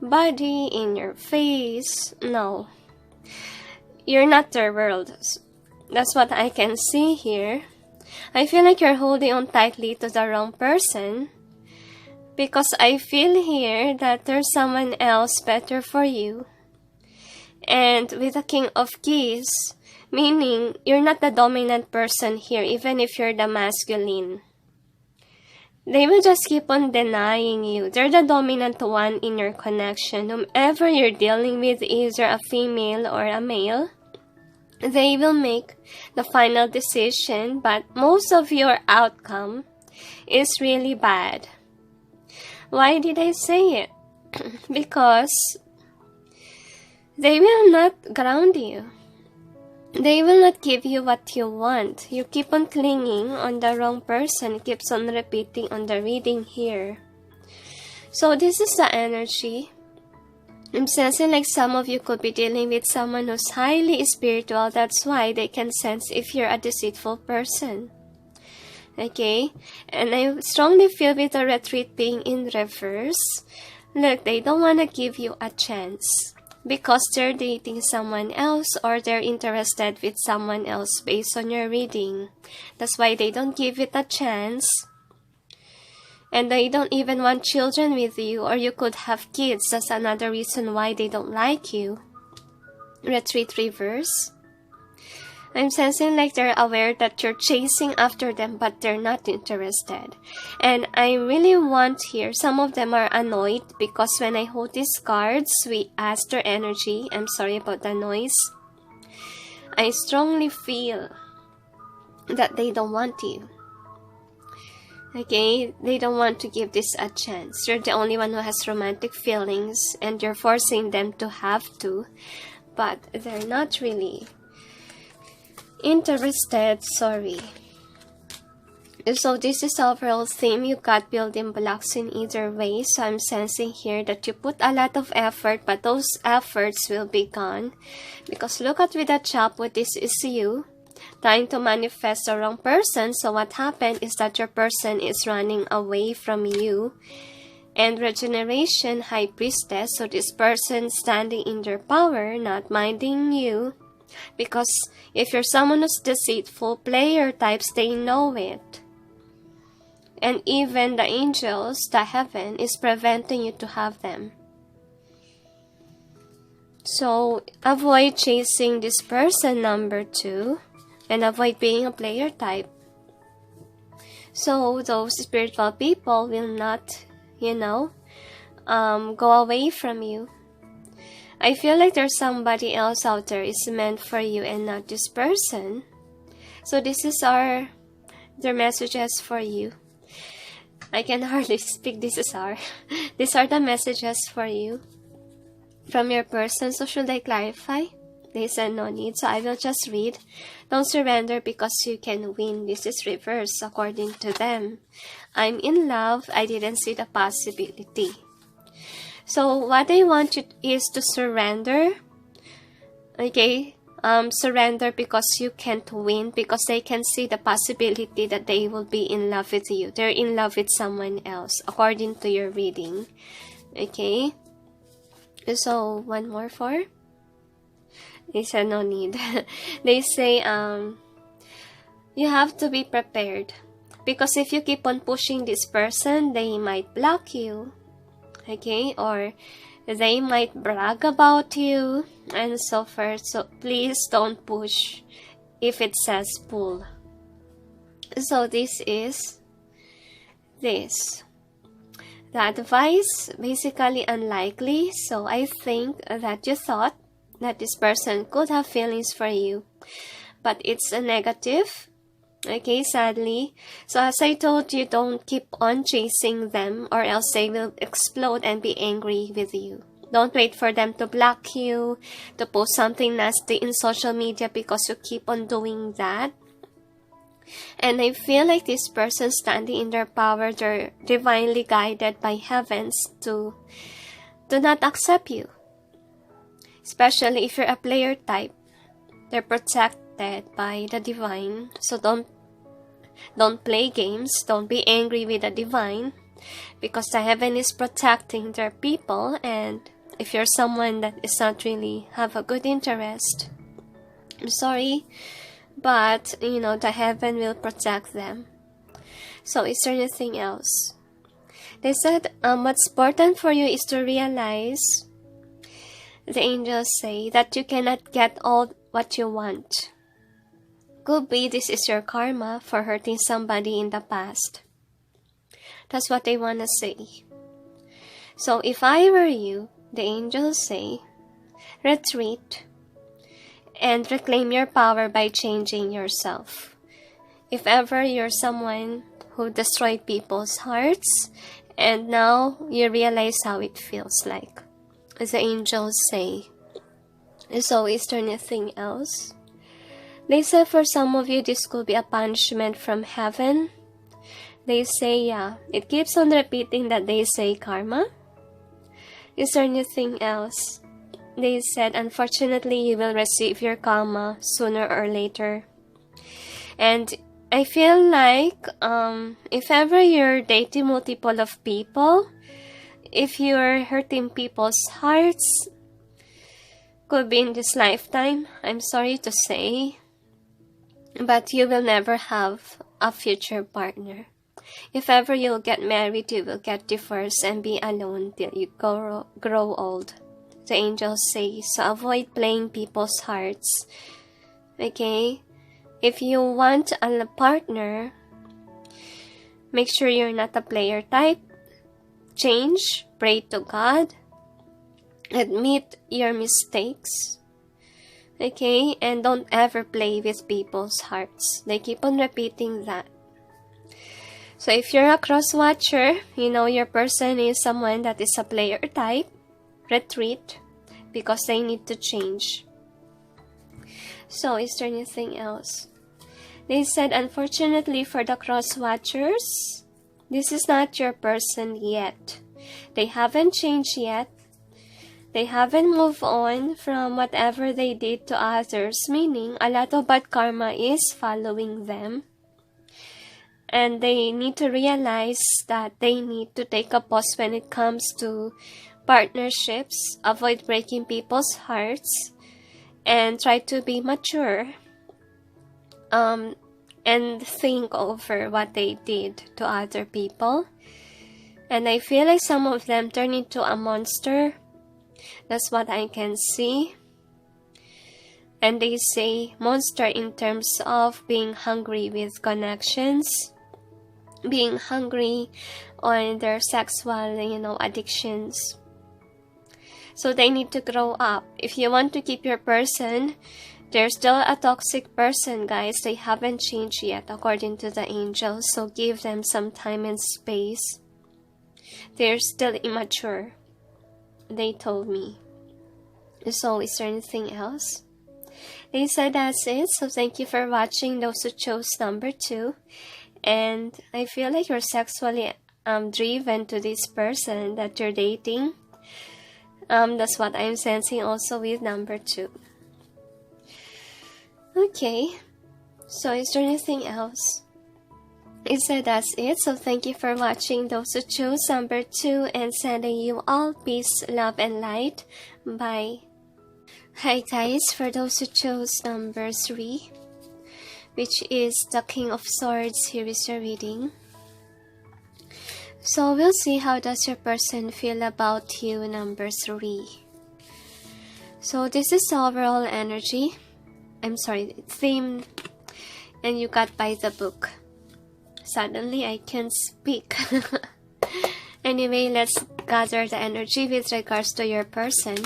body, in your face. No. You're not their world. That's what I can see here. I feel like you're holding on tightly to the wrong person. Because I feel here that there's someone else better for you. And with the King of Keys, meaning you're not the dominant person here, even if you're the masculine. They will just keep on denying you. They're the dominant one in your connection. Whomever you're dealing with, either a female or a male, they will make the final decision, but most of your outcome is really bad. Why did I say it? Because they will not ground you. They will not give you what you want. You keep on clinging on the wrong person. It keeps on repeating on the reading here. So this is the energy. I'm sensing like some of you could be dealing with someone who's highly spiritual. That's why they can sense if you're a deceitful person. Okay? And I strongly feel with the retreat being in reverse. Look, they don't want to give you a chance. Because they're dating someone else or they're interested with someone else based on your reading. That's why they don't give it a chance. And they don't even want children with you, or you could have kids. That's another reason why they don't like you. Retreat reverse. I'm sensing like they're aware that you're chasing after them, but they're not interested. And I really want here, some of them are annoyed because when I hold these cards, we ask their energy. I'm sorry about the noise. I strongly feel that they don't want you. Okay, they don't want to give this a chance. You're the only one who has romantic feelings and you're forcing them to have to, but they're not really interested. Sorry. So this is overall theme. You got building blocks in either way. So I'm sensing here that you put a lot of effort, but those efforts will be gone. Because look at with the chop, what this is you trying to manifest the wrong person. So what happened is that your person is running away from you. And regeneration, High Priestess. So this person standing in their power, not minding you. Because if you're someone who's deceitful, player types, they know it. And even the angels, the heaven, is preventing you to have them. So avoid chasing this person, number 2. And avoid being a player type. So those spiritual people will not, go away from you. I feel like there's somebody else out there is meant for you and not this person. So this is their messages for you. I can hardly speak. These are the messages for you from your person. So should I clarify? They said no need, so I will just read. Don't surrender because you can win. This is reverse according to them. I'm in love. I didn't see the possibility. So what I want you is to surrender. Okay? Surrender because you can't win, because they can see the possibility that they will be in love with you. They're in love with someone else according to your reading. Okay? So one more for? They said no need. They say you have to be prepared. Because if you keep on pushing this person, they might block you. Okay? Or they might brag about you and so forth. So please don't push if it says pull. So this is this. The advice, basically unlikely, so I think that you thought that this person could have feelings for you, but it's a negative, okay, sadly. So as I told you, don't keep on chasing them or else they will explode and be angry with you. Don't wait for them to block you, to post something nasty in social media because you keep on doing that. And I feel like this person standing in their power, they're divinely guided by heavens to not accept you. Especially if you're a player type, they're protected by the divine. So don't play games, don't be angry with the divine, because the heaven is protecting their people. And if you're someone that is not really have a good interest, I'm sorry, but the heaven will protect them. So is there anything else? They said what's important for you is to realize, the angels say, that you cannot get all what you want. Could be this is your karma for hurting somebody in the past. That's what they want to say. So if I were you, the angels say, retreat and reclaim your power by changing yourself. If ever you're someone who destroyed people's hearts and now you realize how it feels like, as the angels say. So is there anything else? They say for some of you this could be a punishment from heaven. They say, yeah, it keeps on repeating that they say karma. Is there anything else? They said, unfortunately, you will receive your karma sooner or later. And I feel like if ever you're dating multiple of people, if you're hurting people's hearts, could be in this lifetime, I'm sorry to say, but you will never have a future partner. If ever you'll get married, you will get divorced and be alone till you grow old. The angels say, so avoid playing people's hearts. Okay? If you want a partner, make sure you're not a player type. Change, pray to God, admit your mistakes. Okay? And don't ever play with people's hearts. They keep on repeating that. So if you're a cross watcher, your person is someone that is a player type, retreat, because they need to change. So is there anything else? They said, unfortunately for the cross watchers, this is not your person yet. They haven't changed yet. They haven't moved on from whatever they did to others, meaning a lot of bad karma is following them. And they need to realize that they need to take a pause when it comes to partnerships, avoid breaking people's hearts, and try to be mature and think over what they did to other people. And I feel like some of them turn into a monster. That's what I can see. And they say monster in terms of being hungry with connections, being hungry on their sexual, addictions. So they need to grow up. If you want to keep your person, they're still a toxic person, guys. They haven't changed yet, according to the angels. So give them some time and space. They're still immature, they told me. So is there anything else? They said that's it. So thank you for watching, those who chose number 2. And I feel like you're sexually driven to this person that you're dating. That's what I'm sensing also with number 2. Okay, so is there anything else? It said that's it. So thank you for watching, those who chose number 2, and sending you all peace, love, and light. Bye. Hi guys, for those who chose number 3, which is the King of Swords, here is your reading. So we'll see how does your person feel about you, number 3. So this is the overall energy. I'm sorry, theme, and you got by the book. Suddenly I can't speak. Anyway, let's gather the energy with regards to your person.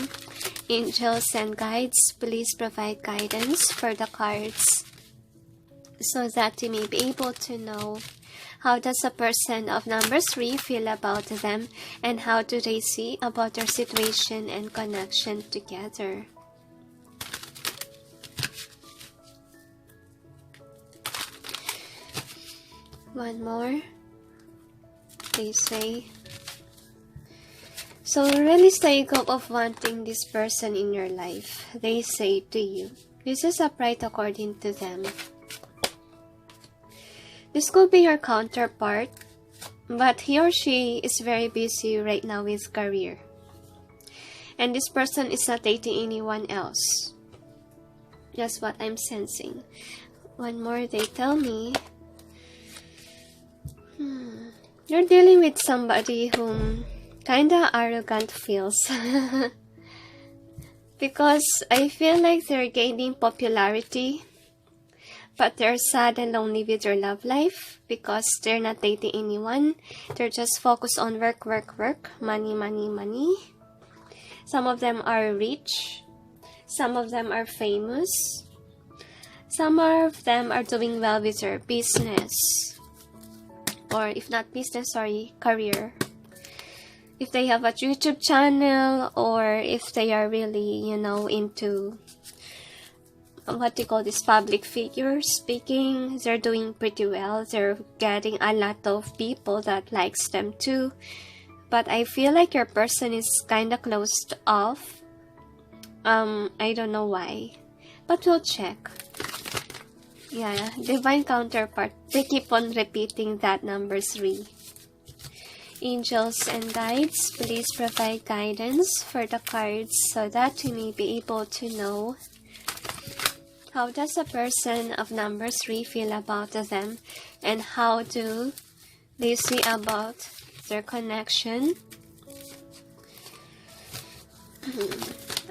Angels and guides, please provide guidance for the cards so that you may be able to know how does a person of number 3 feel about them and how do they see about their situation and connection together. One more. They say. So release the ego of wanting this person in your life. They say to you, this is upright according to them. This could be your counterpart, but he or she is very busy right now with career. And this person is not dating anyone else. That's what I'm sensing. One more, they tell me. You're dealing with somebody whom kinda arrogant feels. Because I feel like they're gaining popularity, but they're sad and lonely with their love life because they're not dating anyone. They're just focused on work, work, work, money, money, money. Some of them are rich. Some of them are famous. Some of them are doing well with their business. Or if not business, sorry, career. If they have a YouTube channel or if they are really, into what you call this public figure speaking, they're doing pretty well. They're getting a lot of people that likes them too. But I feel like your person is kind of closed off. I don't know why. But we'll check. Yeah, divine counterpart. They keep on repeating that number 3. Angels and guides, please provide guidance for the cards so that we may be able to know how does a person of number 3 feel about them and how do they see about their connection.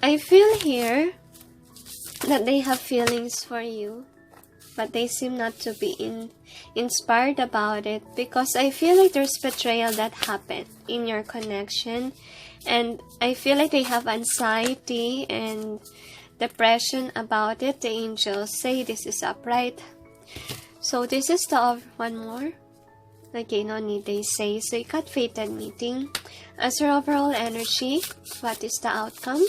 I feel here that they have feelings for you, but they seem not to be inspired about it because I feel like there's betrayal that happened in your connection, and I feel like they have anxiety and depression about it. The angels say this is upright. So this is the one more. Okay, no need, they say. So you got fated meeting. As your overall energy, what is the outcome?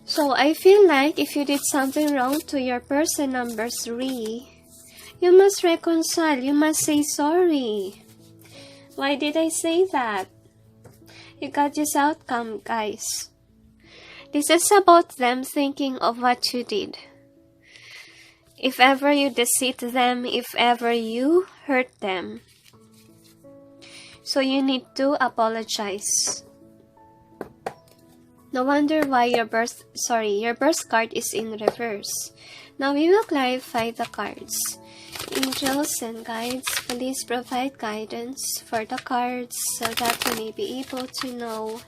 So I feel like if you did something wrong to your person number 3, you must reconcile. You must say sorry. Why did I say that? You got this outcome, guys. This is about them thinking of what you did. If ever you deceive them, if ever you hurt them. So you need to apologize. No wonder why your birth card is in reverse. Now we will clarify the cards. Angels and guides, please provide guidance for the cards so that we may be able to know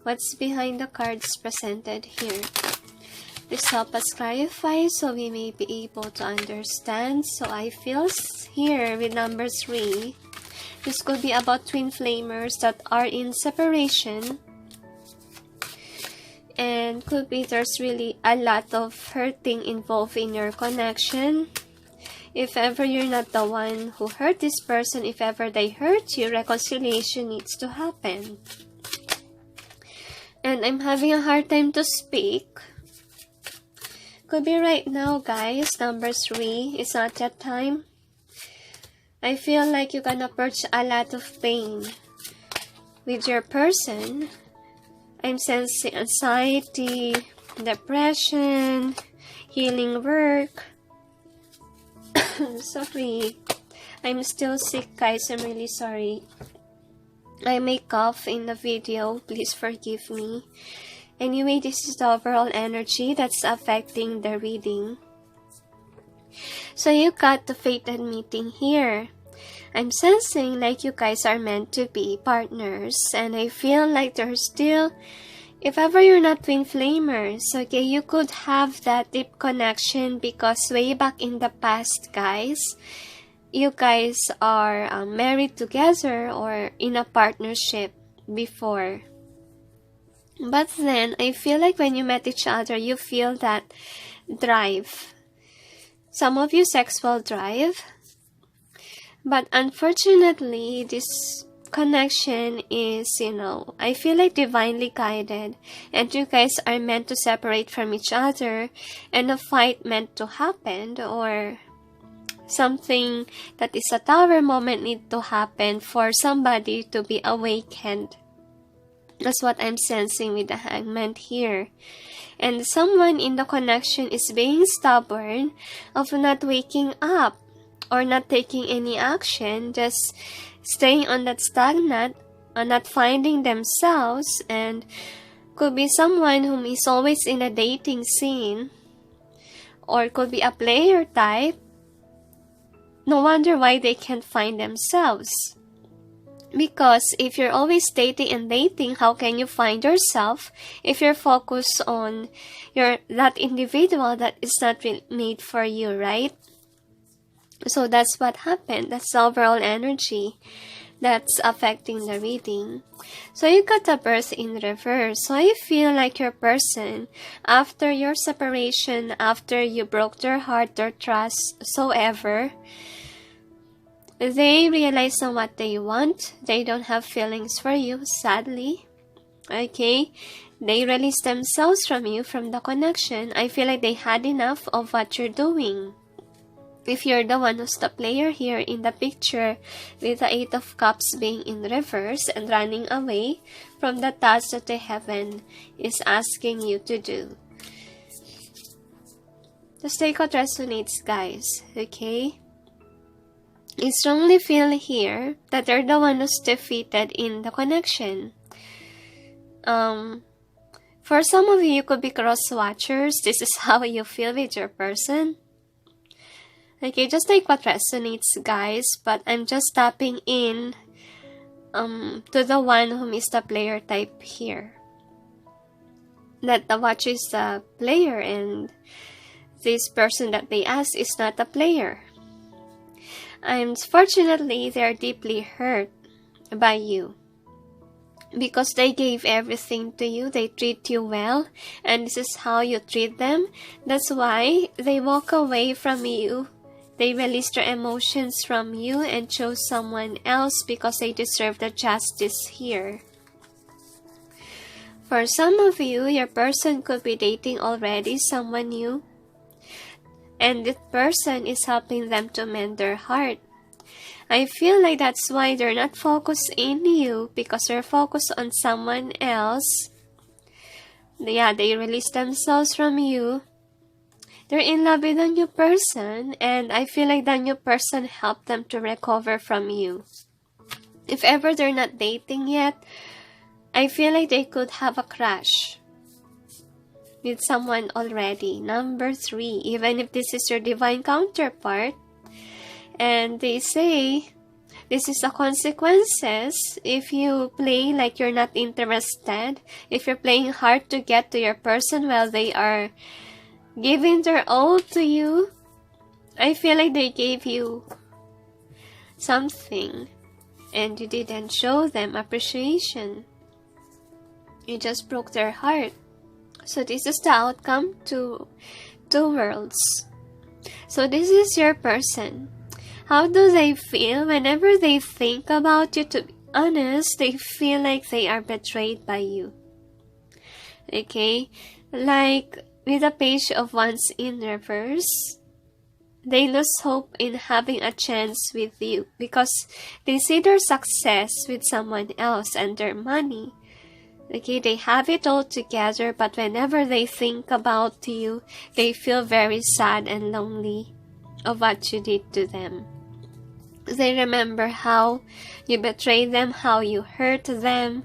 what's behind the cards presented here. Please help us clarify so we may be able to understand. So I feel here with number 3, this could be about twin flamers that are in separation. And could be there's really a lot of hurting involved in your connection. If ever you're not the one who hurt this person, if ever they hurt you, reconciliation needs to happen. And I'm having a hard time to speak. Could be right now, guys. Number 3 is not that time. I feel like you're gonna purge a lot of pain with your person. I'm sensing anxiety, depression, healing work. Sorry. I'm still sick, guys. I'm really sorry. I may cough in the video. Please forgive me. Anyway, this is the overall energy that's affecting the reading. So you got the fated meeting here. I'm sensing like you guys are meant to be partners, and I feel like there's still, if ever you're not twin flamers, okay, you could have that deep connection because way back in the past, guys, you guys are married together or in a partnership before. But then, I feel like when you met each other, you feel that drive. Some of you sexual drive. But unfortunately, this connection is, I feel like divinely guided. And you guys are meant to separate from each other. And a fight meant to happen. Or something that is a tower moment need to happen for somebody to be awakened. That's what I'm sensing with the Hangman here. And someone in the connection is being stubborn of not waking up or not taking any action, just staying on that stagnant or not finding themselves, and could be someone whom is always in a dating scene or could be a player type. No wonder why they can't find themselves. Because if you're always dating and dating, how can you find yourself if you're focused on that individual that is not really made for you, right? So that's what happened. That's the overall energy that's affecting the reading. So you got the birth in reverse. So I feel like your person, after your separation, after you broke their heart, their trust, so ever, they realize on what they want. They don't have feelings for you, sadly. Okay? They release themselves from you, from the connection. I feel like they had enough of what you're doing. If you're the one who's the player here in the picture, with the 8 of Cups being in reverse and running away from the task that the heaven is asking you to do. Just take what resonates, guys. Okay? I strongly feel here that they're the one who's defeated in the connection. For some of you could be cross-watchers. This is how you feel with your person. Okay, just take what resonates, guys. But I'm just tapping in to the one whom is the player type here. That the watcher is the player and this person that they ask is not a player. Unfortunately, they are deeply hurt by you. Because they gave everything to you, they treat you well, and this is how you treat them. That's why they walk away from you. They release their emotions from you and chose someone else because they deserve the justice here. For some of you, your person could be dating already someone new. And this person is helping them to mend their heart. I feel like that's why they're not focused in you, because they're focused on someone else. Yeah, they release themselves from you. They're in love with a new person, and I feel like the new person helped them to recover from you. If ever they're not dating yet, I feel like they could have a crush with someone already. Number 3, even if this is your divine counterpart, and they say this is the consequences if you play like you're not interested, if you're playing hard to get to your person while they are giving their all to you. I feel like they gave you something and you didn't show them appreciation. You just broke their heart. So this is the outcome to 2 worlds. So this is your person. How do they feel whenever they think about you? To be honest, they feel like they are betrayed by you. Okay? Like with the Page of Wands in reverse, they lose hope in having a chance with you because they see their success with someone else and their money. Okay, they have it all together, but whenever they think about you, they feel very sad and lonely of what you did to them. They remember how you betrayed them, how you hurt them.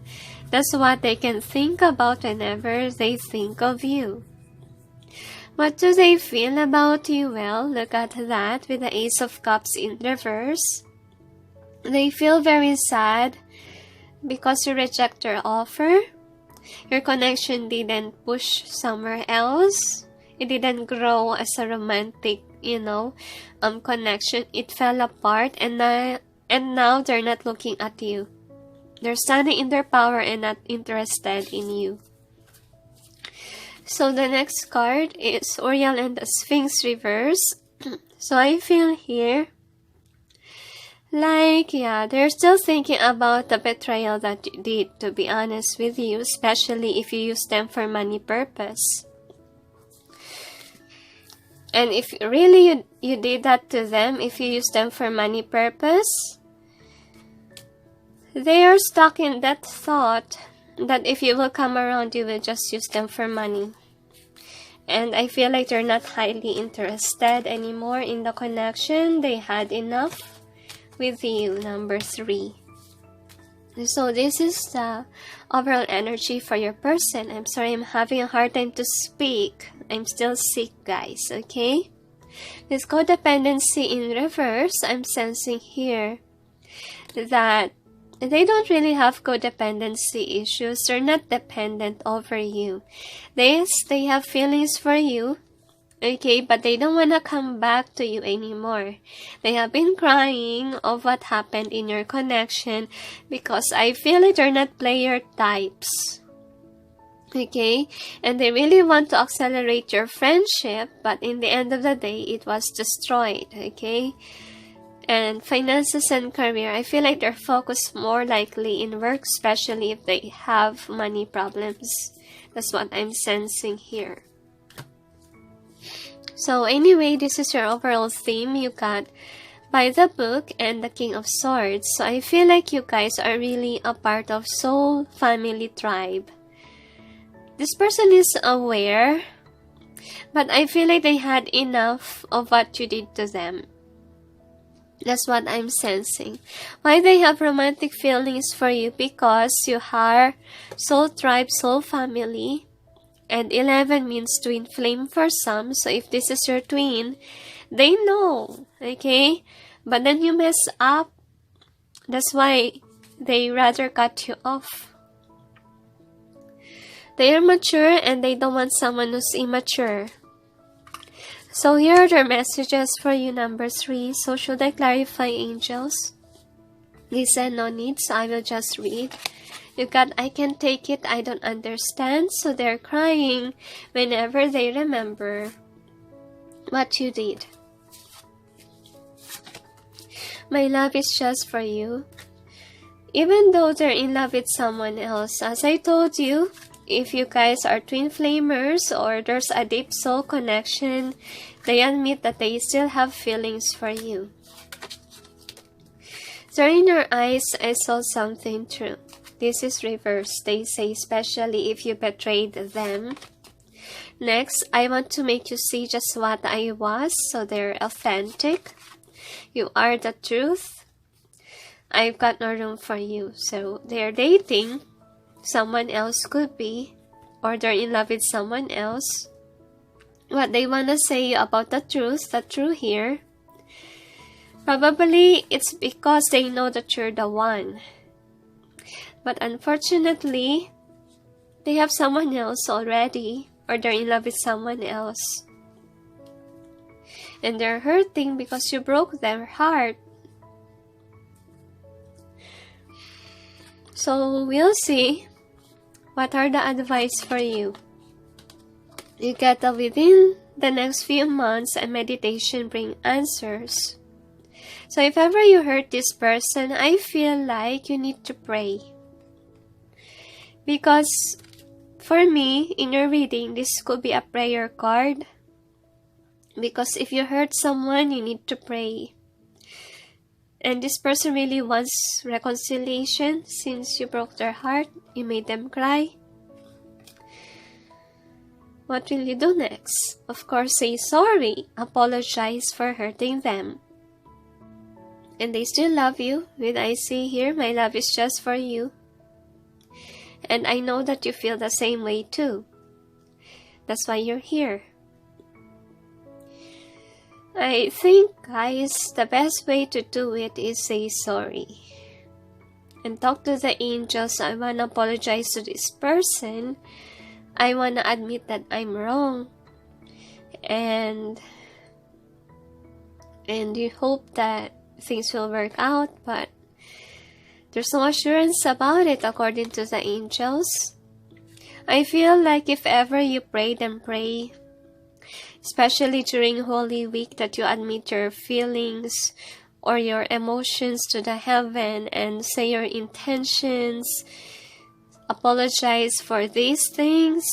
That's what they can think about whenever they think of you. What do they feel about you? Well, look at that with the Ace of Cups in reverse. They feel very sad because you reject their offer. Your connection didn't push somewhere else. It didn't grow as a romantic, connection. It fell apart, and now they're not looking at you. They're standing in their power and not interested in you. So the next card is Oriel and the Sphinx reverse. So I feel here, like, they're still thinking about the betrayal that you did, to be honest with you, especially if you use them for money purpose. And if really you did that to them, if you use them for money purpose, they are stuck in that thought that if you will come around, you will just use them for money. And I feel like they're not highly interested anymore in the connection. They had enough with you, number 3. So this is the overall energy for your person. I'm sorry, I'm having a hard time to speak. I'm still sick, guys, okay? This codependency in reverse, I'm sensing here that they don't really have codependency issues. They're not dependent over you. They have feelings for you, okay, but they don't want to come back to you anymore. They have been crying of what happened in your connection because I feel like they're not player types. Okay, and they really want to accelerate your friendship, but in the end of the day, it was destroyed, okay? And finances and career, I feel like they're focused more likely in work, especially if they have money problems. That's what I'm sensing here. So anyway, this is your overall theme. You got By the Book and the King of Swords. So I feel like you guys are really a part of soul family tribe. This person is aware, but I feel like they had enough of what you did to them. That's what I'm sensing. Why they have romantic feelings for you? Because you are soul tribe, soul family. And 11 means twin flame for some. So if this is your twin, they know. Okay? But then you mess up. That's why they rather cut you off. They are mature and they don't want someone who's immature. So here are their messages for you, number 3. So should I clarify, angels? They said no need, so I will just read. You got, I can take it, I don't understand. So they're crying whenever they remember what you did. My love is just for you. Even though they're in love with someone else, as I told you, if you guys are twin flamers or there's a deep soul connection, they admit that they still have feelings for you. So in your eyes, I saw something true. This is reverse. They say, especially if you betrayed them. Next, I want to make you see just what I was, so they're authentic. You are the truth. I've got no room for you. So they're dating. Someone else could be, or they're in love with someone else. What they want to say about the truth here, probably it's because they know that you're the one. But unfortunately, they have someone else already, or they're in love with someone else. And they're hurting because you broke their heart. So we'll see what are the advice for you. You get that within the next few months, a meditation bring answers. So if ever you hurt this person, I feel like you need to pray. Because for me, in your reading, this could be a prayer card. Because if you hurt someone, you need to pray. And this person really wants reconciliation since you broke their heart, you made them cry. What will you do next? Of course, say sorry, apologize for hurting them. And they still love you. When I say here, my love is just for you. And I know that you feel the same way too. That's why you're here. I think, guys, the best way to do it is say sorry. And talk to the angels. I want to apologize to this person. I want to admit that I'm wrong. and you hope that things will work out, but there's no assurance about it according to the angels. I feel like if ever you prayed and pray, especially during Holy Week, that you admit your feelings or your emotions to the heaven and say your intentions, apologize for these things,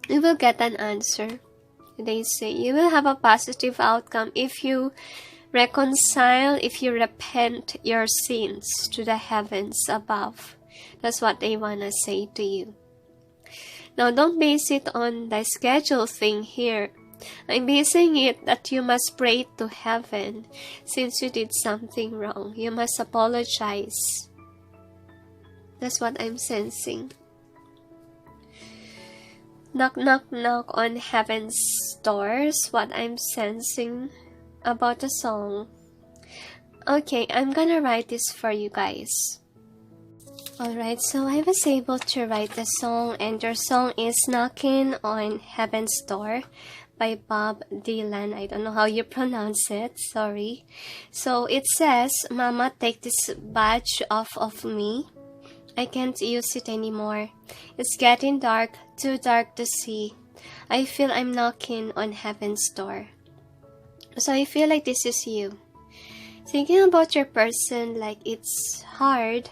you will get an answer. They say you will have a positive outcome if you reconcile, if you repent your sins to the heavens above. That's what they want to say to you. Now, don't base it on the schedule thing here. I'm basing it that you must pray to heaven since you did something wrong. You must apologize. That's what I'm sensing. Knock, knock, knock on heaven's doors. What I'm sensing about the song. Okay, I'm gonna write this for you guys. Alright, so I was able to write the song, and your song is Knocking on Heaven's Door by Bob Dylan. I don't know how you pronounce it, sorry. So it says, Mama, take this badge off of me. I can't use it anymore. It's getting dark, too dark to see. I feel I'm knocking on heaven's door. So I feel like this is you. Thinking about your person, like it's hard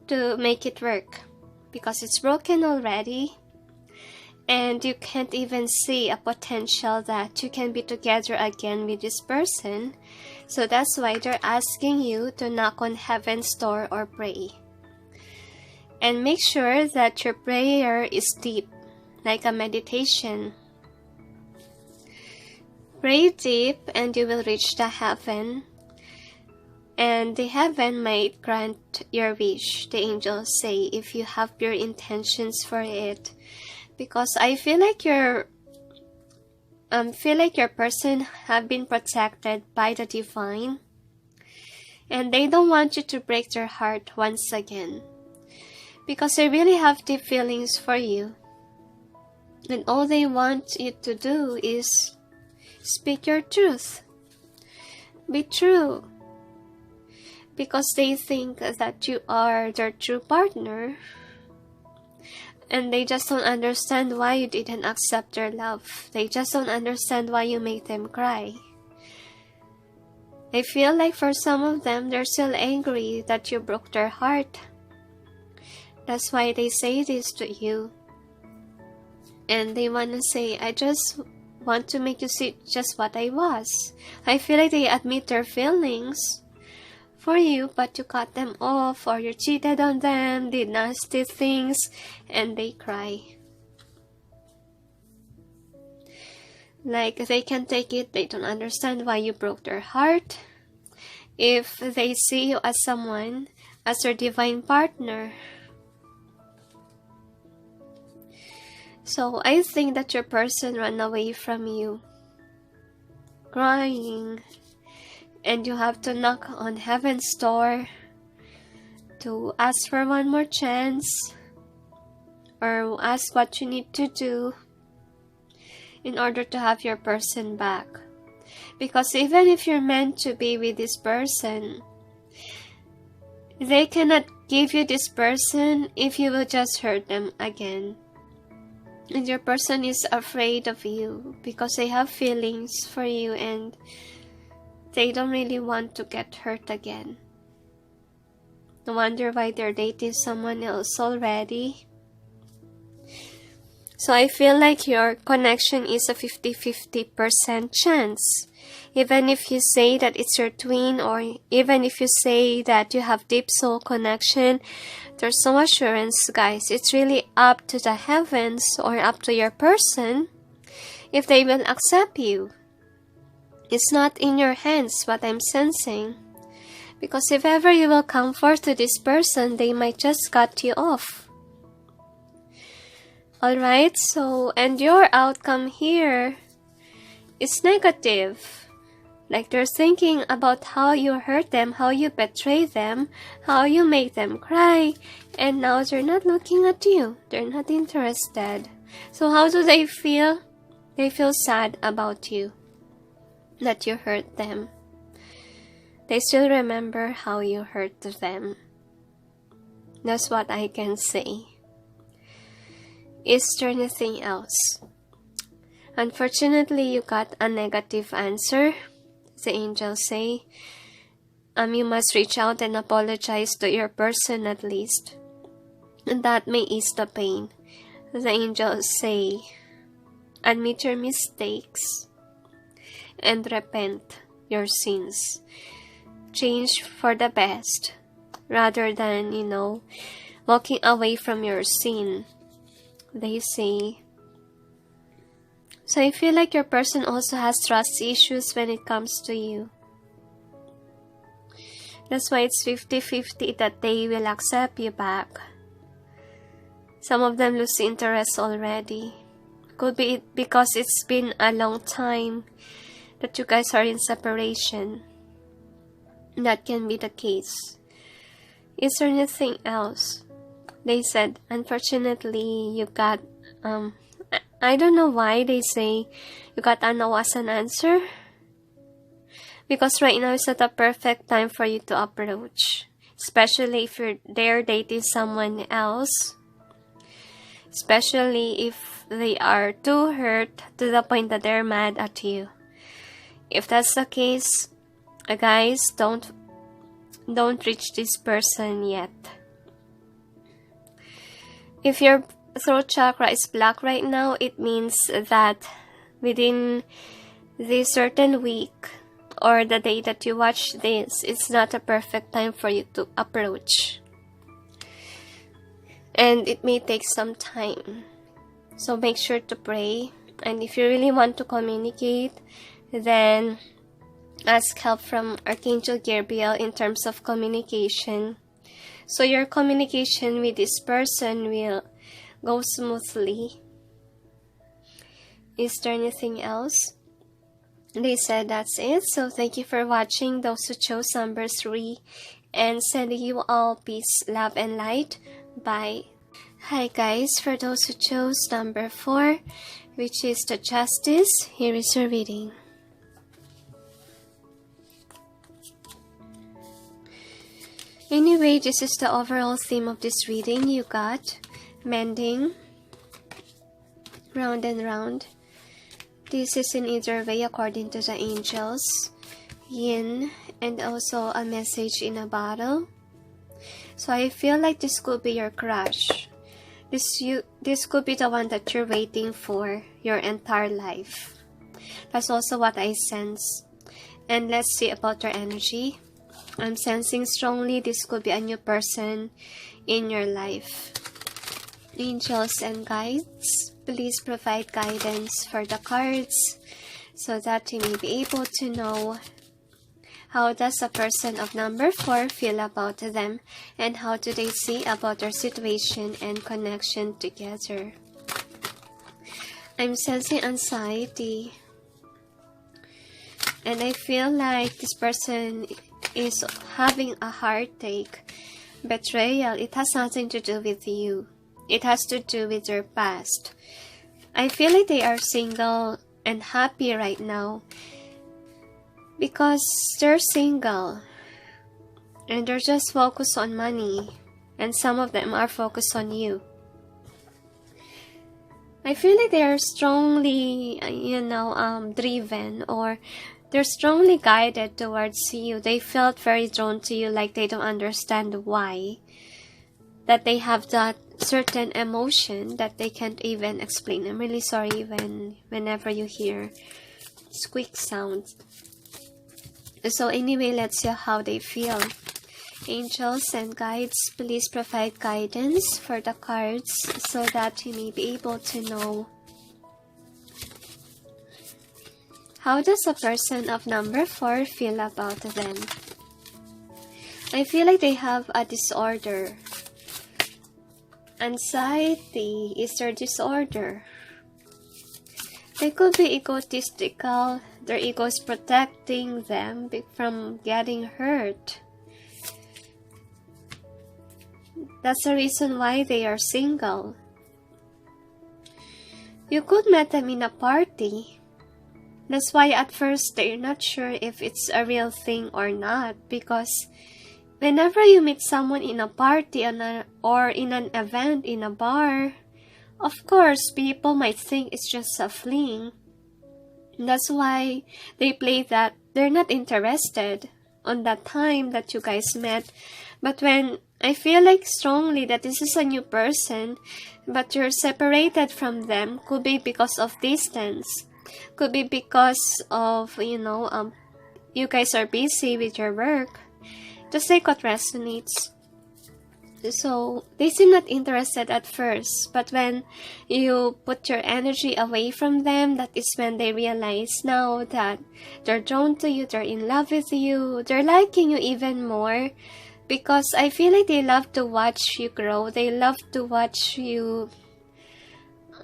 to make it work because it's broken already, and you can't even see a potential that you can be together again with this person. So that's why they're asking you to knock on heaven's door or pray. And make sure that your prayer is deep, like a meditation. Pray deep and you will reach the heaven. And the heaven might grant your wish, the angels say, if you have pure intentions for it. Because I feel like your person have been protected by the divine. And they don't want you to break their heart once again. Because they really have deep feelings for you. And all they want you to do is speak your truth. Be true. Because they think that you are their true partner. And they just don't understand why you didn't accept their love. They just don't understand why you make them cry. I feel like for some of them, they're still angry that you broke their heart. That's why they say this to you. And they want to say, I just want to make you see just what I was. I feel like they admit their feelings for you, but you cut them off, or you cheated on them, did nasty things, and they cry. Like they can't take it, they don't understand why you broke their heart. If they see you as someone, as their divine partner. So I think that your person ran away from you, crying, and you have to knock on heaven's door to ask for one more chance, or ask what you need to do in order to have your person back. Because even if you're meant to be with this person, they cannot give you this person if you will just hurt them again. And your person is afraid of you because they have feelings for you and they don't really want to get hurt again. No wonder why they're dating someone else already. So I feel like your connection is a 50-50% chance. Even if you say that it's your twin, or even if you say that you have deep soul connection, there's no assurance, guys. It's really up to the heavens or up to your person if they will accept you. It's not in your hands, what I'm sensing. Because if ever you will come forth to this person, they might just cut you off. Alright, so, and your outcome here is negative. Like they're thinking about how you hurt them, how you betray them, how you make them cry, and now they're not looking at you. They're not interested. So how do they feel? They feel sad about you, that you hurt them. They still remember how you hurt them. That's what I can say. Is there anything else? Unfortunately, you got a negative answer. The angels say, you must reach out and apologize to your person at least. And that may ease the pain. The angels say, admit your mistakes and repent your sins. Change for the best rather than, walking away from your sin. They say. So I feel like your person also has trust issues when it comes to you. That's why it's 50-50 that they will accept you back. Some of them lose interest already. Could be because it's been a long time that you guys are in separation. That can be the case. Is there anything else? They said, unfortunately, you got, I don't know why they say you got a no as an answer. Because right now is not a perfect time for you to approach. Especially if they're dating someone else. Especially if they are too hurt to the point that they're mad at you. If that's the case, guys, don't reach this person yet. If your throat chakra is black right now, it means that within this certain week or the day that you watch this, it's not a perfect time for you to approach. And it may take some time. So make sure to pray. And if you really want to communicate, then ask help from Archangel Gabriel in terms of communication. So your communication with this person will go smoothly. Is there anything else? They said that's it. So thank you for watching, those who chose number 3. And sending you all peace, love, and light. Bye. Hi guys, for those who chose number 4, which is the Justice, here is your reading. Anyway, this is the overall theme of this reading. You got mending, round and round. This is in either way according to the angels, yin, and also a message in a bottle. So I feel like this could be your crush. This could be the one that you're waiting for your entire life. That's also what I sense. And let's see about your energy. I'm sensing strongly this could be a new person in your life. Angels and guides, please provide guidance for the cards so that you may be able to know how does a person of number 4 feel about them and how do they see about their situation and connection together. I'm sensing anxiety. And I feel like this person is having a heartache, betrayal. It has nothing to do with you. It has to do with your past. I feel like they are single and happy right now because they're single and they're just focused on money, and some of them are focused on you. I feel like they are strongly, driven, or they're strongly guided towards you. They felt very drawn to you, like they don't understand why. That they have that certain emotion that they can't even explain. I'm really sorry whenever you hear squeak sounds. So anyway, let's see how they feel. Angels and guides, please provide guidance for the cards so that you may be able to know how does a person of number 4 feel about them. I feel like they have a disorder. Anxiety is their disorder. They could be egotistical. Their ego is protecting them from getting hurt. That's the reason why they are single. You could meet them in a party. That's why at first they're not sure if it's a real thing or not, because whenever you meet someone in a party or in an event in a bar, of course people might think it's just a fling. That's why they play that they're not interested on that time that you guys met. But when I feel like strongly that this is a new person, but you're separated from them, could be because of distance, could be because of, you guys are busy with your work. Just take what resonates. So, they seem not interested at first, but when you put your energy away from them, that is when they realize now that they're drawn to you, they're in love with you, they're liking you even more, because I feel like they love to watch you grow, they love to watch you.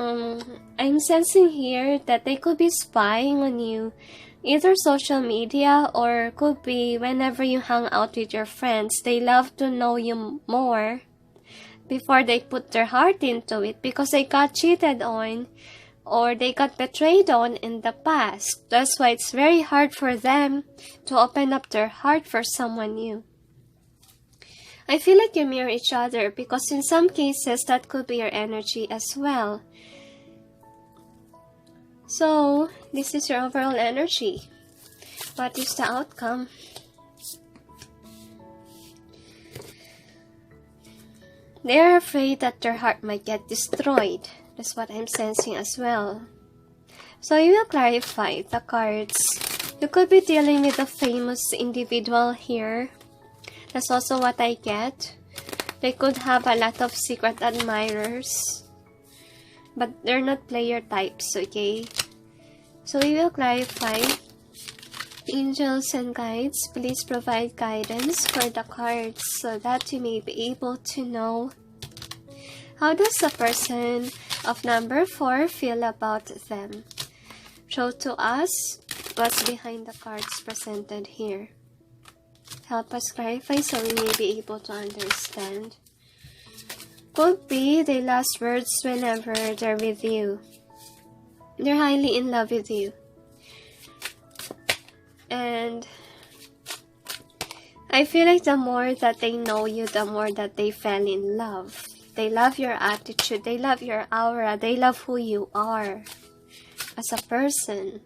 I'm sensing here that they could be spying on you, either social media or could be whenever you hang out with your friends. They love to know you more before they put their heart into it, because they got cheated on or they got betrayed on in the past. That's why it's very hard for them to open up their heart for someone new. I feel like you mirror each other, because in some cases that could be your energy as well. So, this is your overall energy. What is the outcome? They are afraid that their heart might get destroyed. That's what I'm sensing as well. So, you will clarify the cards. You could be dealing with a famous individual here. That's also what I get. They could have a lot of secret admirers, but they're not player types, okay? So we will clarify. Angels and guides, please provide guidance for the cards so that you may be able to know how does the person of number 4 feel about them. Show to us what's behind the cards presented here. Help us clarify so we may be able to understand. Could be the last words whenever they're with you. They're highly in love with you. And I feel like the more that they know you, the more that they fell in love. They love your attitude. They love your aura. They love who you are as a person.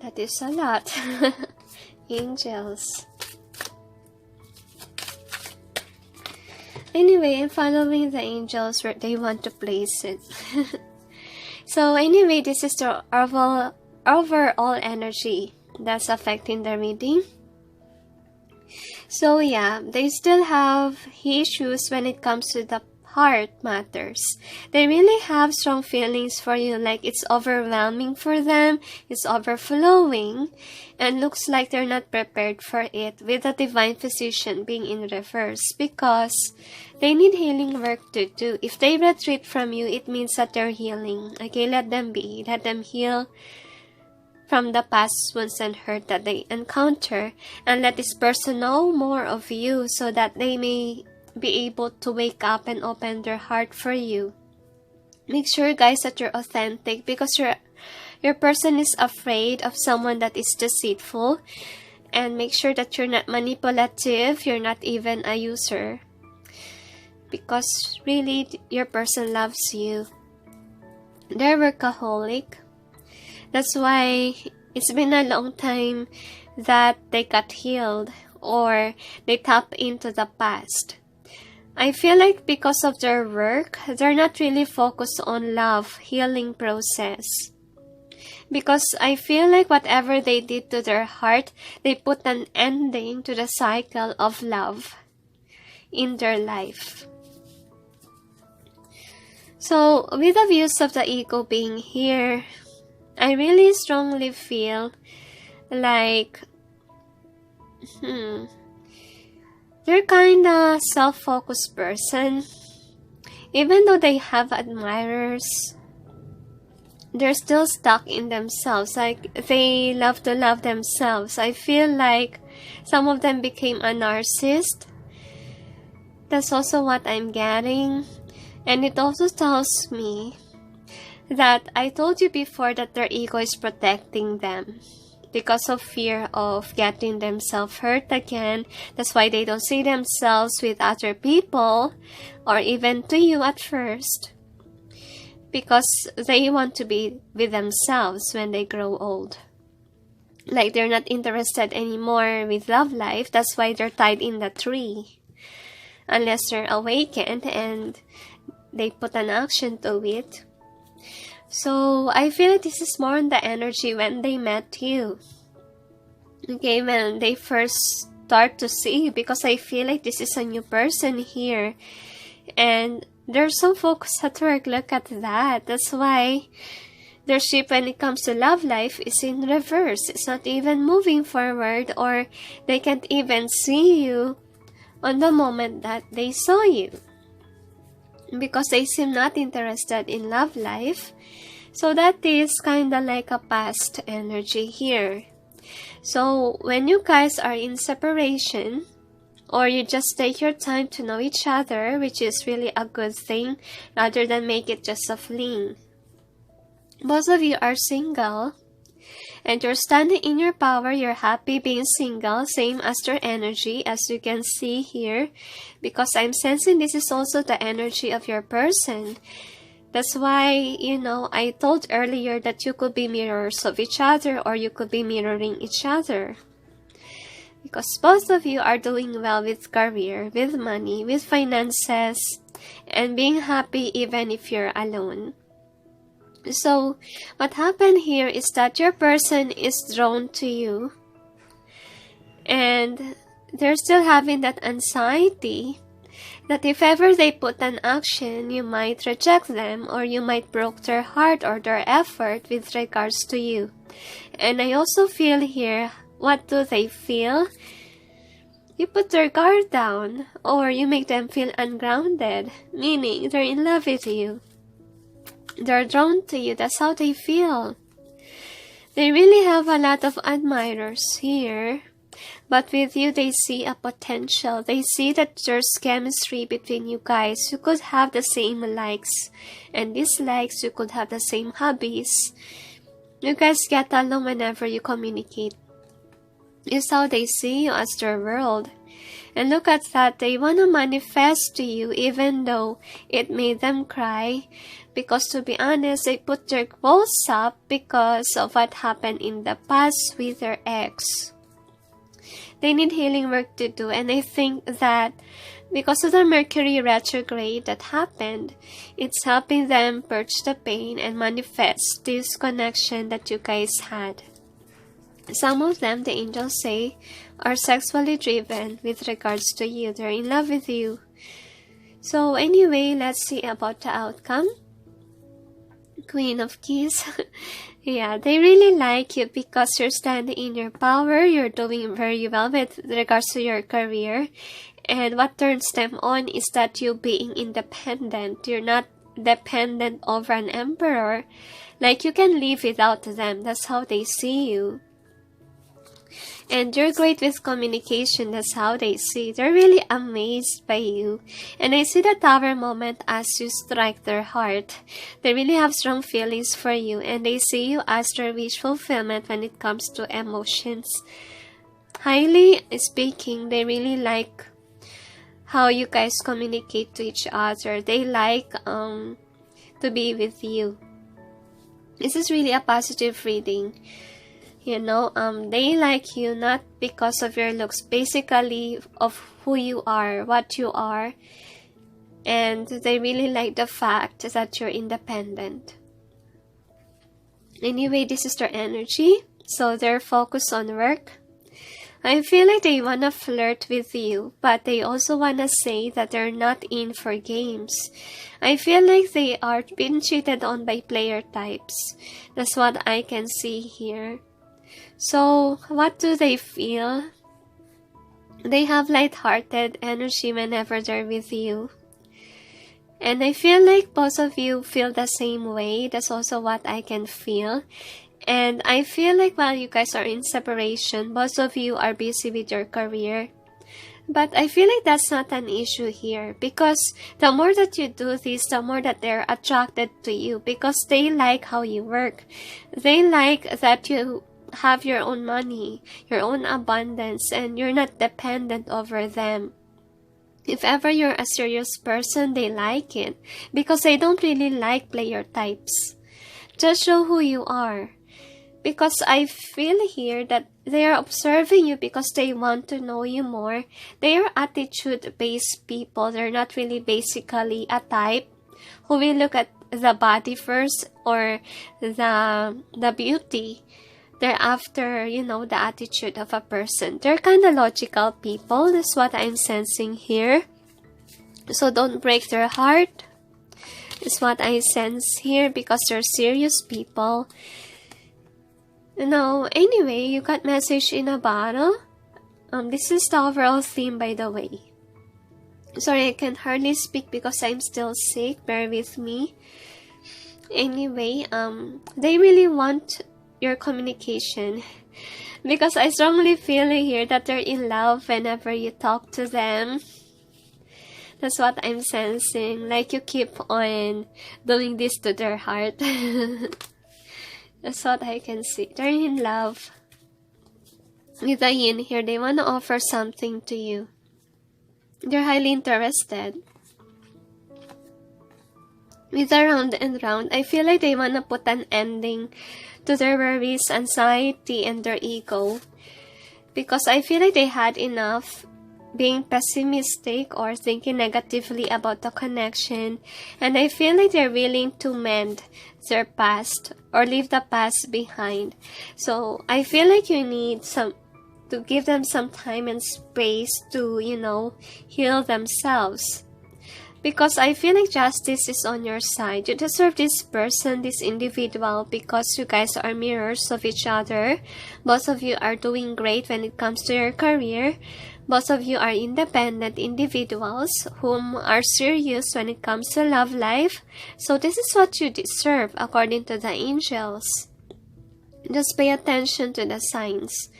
That is a lot. Angels. Anyway, I'm following the angels where they want to place it. So anyway, this is the overall energy that's affecting the reading. So yeah, they still have issues when it comes to the heart matters. They really have strong feelings for you, like it's overwhelming for them, it's overflowing, and looks like they're not prepared for it, with the divine physician being in reverse, because they need healing work to do. If they retreat from you, it means that they're healing. Okay, let them be. Let them heal from the past wounds and hurt that they encounter, and let this person know more of you so that they may be able to wake up and open their heart for you. Make sure, guys, that you're authentic, because your person is afraid of someone that is deceitful, and make sure that you're not manipulative, you're not even a user, because really your person loves you. They're workaholic. That's why it's been a long time that they got healed or they tap into the past. I feel like because of their work, they're not really focused on love healing process. Because I feel like whatever they did to their heart, they put an ending to the cycle of love in their life. So, with the views of the ego being here, I really strongly feel like they're kinda self-focused person. Even though they have admirers, they're still stuck in themselves. Like, they love to love themselves. I feel like some of them became a narcissist. That's also what I'm getting. And it also tells me that I told you before that their ego is protecting them because of fear of getting themselves hurt again. That's why they don't see themselves with other people or even to you at first, because they want to be with themselves when they grow old. Like they're not interested anymore with love life. That's why they're tied in the tree. Unless they're awakened and they put an action to it. So I feel like this is more on the energy when they met you. Okay, when they first start to see you, because I feel like this is a new person here. And they're so focused at work. Look at that. That's why their ship when it comes to love life is in reverse. It's not even moving forward, or they can't even see you on the moment that they saw you, because they seem not interested in love life. So that is kind of like a past energy here. So when you guys are in separation, or you just take your time to know each other, which is really a good thing, rather than make it just a fling. Most of you are single, and you're standing in your power. You're happy being single, same as their energy, as you can see here, because I'm sensing this is also the energy of your person. That's why, you know, I told earlier that you could be mirrors of each other, or you could be mirroring each other. Because both of you are doing well with career, with money, with finances, and being happy even if you're alone. So, what happened here is that your person is drawn to you, and they're still having that anxiety that if ever they put an action, you might reject them, or you might broke their heart or their effort with regards to you. And I also feel here, what do they feel? You put their guard down, or you make them feel ungrounded, meaning they're in love with you. They're drawn to you. That's how they feel. They really have a lot of admirers here. But with you, they see a potential. They see that there's chemistry between you guys. You could have the same likes and dislikes. You could have the same hobbies. You guys get along whenever you communicate. It's how they see you as their world. And look at that. They want to manifest to you even though it made them cry. Because to be honest, they put their walls up because of what happened in the past with their ex. They need healing work to do, and I think that because of the Mercury retrograde that happened, it's helping them purge the pain and manifest this connection that you guys had. Some of them, the angels say, are sexually driven with regards to you. They're in love with you. So anyway, let's see about the outcome. Queen of Keys. Yeah, they really like you because you're standing in your power. You're doing very well with regards to your career. And what turns them on is that you being independent. You're not dependent over an emperor. Like you can live without them. That's how they see you. And you're great with communication. That's how they see. They're really amazed by you. And I see the Tower moment as you strike their heart. They really have strong feelings for you. And they see you as their wish fulfillment when it comes to emotions. Highly speaking, they really like how you guys communicate to each other. They like to be with you. This is really a positive reading. You know, they like you not because of your looks, basically of who you are, what you are. And they really like the fact that you're independent. Anyway, this is their energy. So they're focused on work. I feel like they want to flirt with you, but they also want to say that they're not in for games. I feel like they are being cheated on by player types. That's what I can see here. So, what do they feel? They have light-hearted energy whenever they're with you. And I feel like both of you feel the same way. That's also what I can feel. And I feel like while you guys are in separation, both of you are busy with your career. But I feel like that's not an issue here, because the more that you do this, the more that they're attracted to you, because they like how you work. They like that you have your own money, your own abundance, and you're not dependent over them. If ever you're a serious person, they like it, because they don't really like player types. Just show who you are. Because I feel here that they are observing you because they want to know you more. They are attitude-based people. They're not really basically a type who will look at the body first or the beauty. They're after, the attitude of a person. They're kind of logical people. That's what I'm sensing here. So don't break their heart. It's what I sense here, because they're serious people. Anyway, you got message in a bottle. This is the overall theme, by the way. Sorry, I can hardly speak because I'm still sick. Bear with me. Anyway, they really want your communication, because I strongly feel here that they're in love whenever you talk to them. That's what I'm sensing. Like you keep on doing this to their heart. That's what I can see. They're in love. With the yin here, they want to offer something to you. They're highly interested. With the round and round, I feel like they want to put an ending to their worries, anxiety, and their ego. Because I feel like they had enough being pessimistic or thinking negatively about the connection, and I feel like they're willing to mend their past or leave the past behind. So I feel like you need to give them some time and space to, heal themselves. Because I feel like justice is on your side. You deserve this person, this individual, because you guys are mirrors of each other. Both of you are doing great when it comes to your career. Both of you are independent individuals whom are serious when it comes to love life. So this is what you deserve according to the angels. Just pay attention to the signs.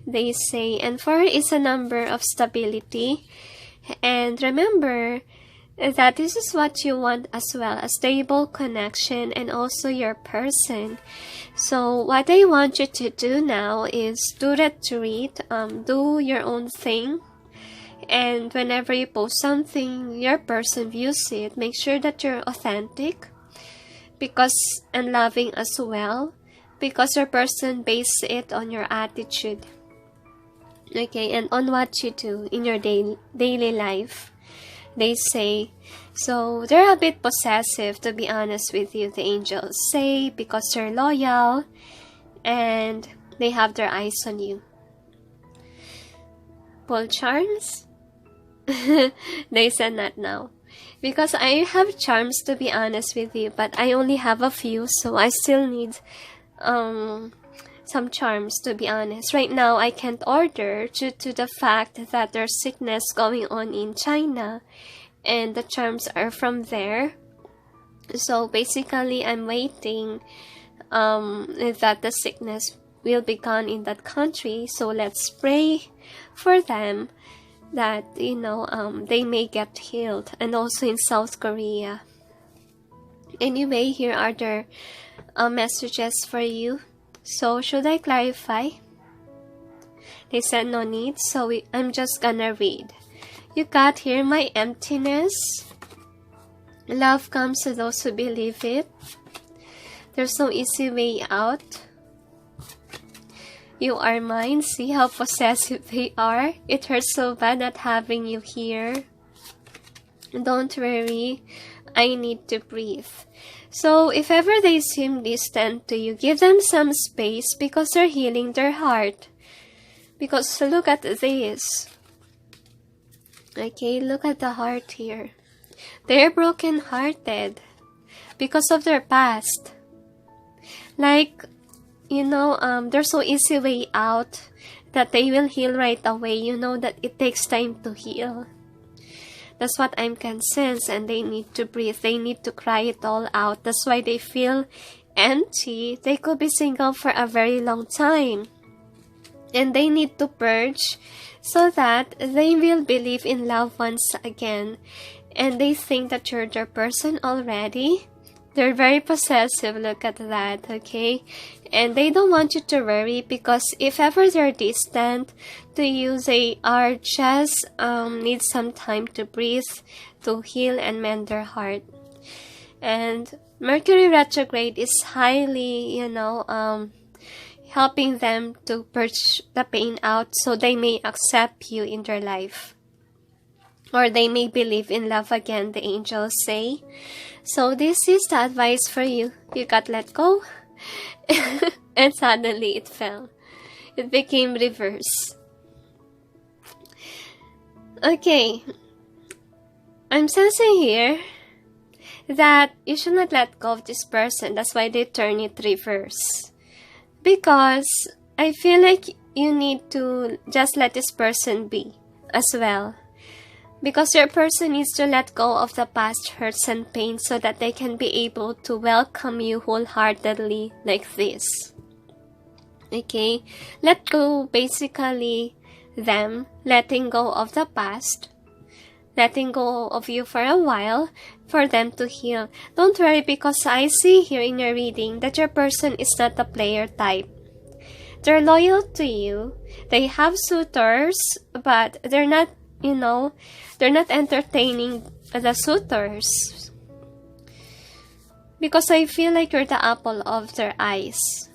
They say, and 4 is a number of stability. And remember that this is what you want as well, a stable connection and also your person. So what I want you to do now is do retreat, do your own thing, and whenever you post something, your person views it, make sure that you're authentic, and loving as well, because your person bases it on your attitude, okay, and on what you do in your daily life. They say, so they're a bit possessive, to be honest with you, the angels say, because they're loyal and they have their eyes on you. Pull charms? They said not now. Because I have charms, to be honest with you, but I only have a few, so I still need some charms, to be honest. Right now, I can't order due to the fact that there's sickness going on in China, and the charms are from there. So basically, I'm waiting that the sickness will be gone in that country. So let's pray for them that, they may get healed, and also in South Korea. Anyway, here are their messages for you. So, should I clarify? They said no need, so I'm just gonna read. You got here my emptiness. Love comes to those who believe it. There's no easy way out. You are mine. See how possessive they are. It hurts so bad not having you here. Don't worry. I need to breathe. So, if ever they seem distant to you, give them some space because they're healing their heart. Because look at this. Okay, look at the heart here. They're broken-hearted because of their past. Like, there's no easy way out that they will heal right away. You know that it takes time to heal. That's what I can sense, and they need to breathe. They need to cry it all out. That's why they feel empty. They could be single for a very long time. And they need to purge so that they will believe in love once again. And they think that you're their person already. They're very possessive, look at that, okay? And they don't want you to worry, because if ever they're distant to you, they are just need some time to breathe, to heal and mend their heart. And Mercury retrograde is highly, helping them to purge the pain out, so they may accept you in their life. Or they may believe in love again, the angels say. So this is the advice for you. You got let go. And suddenly it fell. It became reverse. Okay. I'm sensing here that you should not let go of this person. That's why they turn it reverse. Because I feel like you need to just let this person be as well. Because your person needs to let go of the past hurts and pain, so that they can be able to welcome you wholeheartedly like this. Okay? Let go, basically, them letting go of the past, letting go of you for a while, for them to heal. Don't worry, because I see here in your reading that your person is not a player type. They're loyal to you. They have suitors, but they're not, they're not entertaining the suitors. Because I feel like you're the apple of their eyes.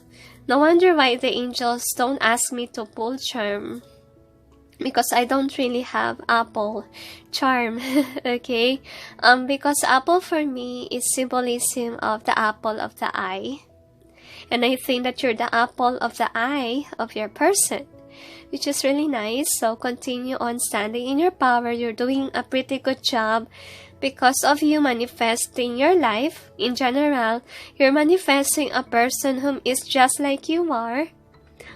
No wonder why the angels don't ask me to pull charm. Because I don't really have apple charm. Okay? Because apple for me is symbolism of the apple of the eye. And I think that you're the apple of the eye of your person, which is really nice. So continue on standing in your power. You're doing a pretty good job because of you manifesting your life. In general, you're manifesting a person whom is just like you are,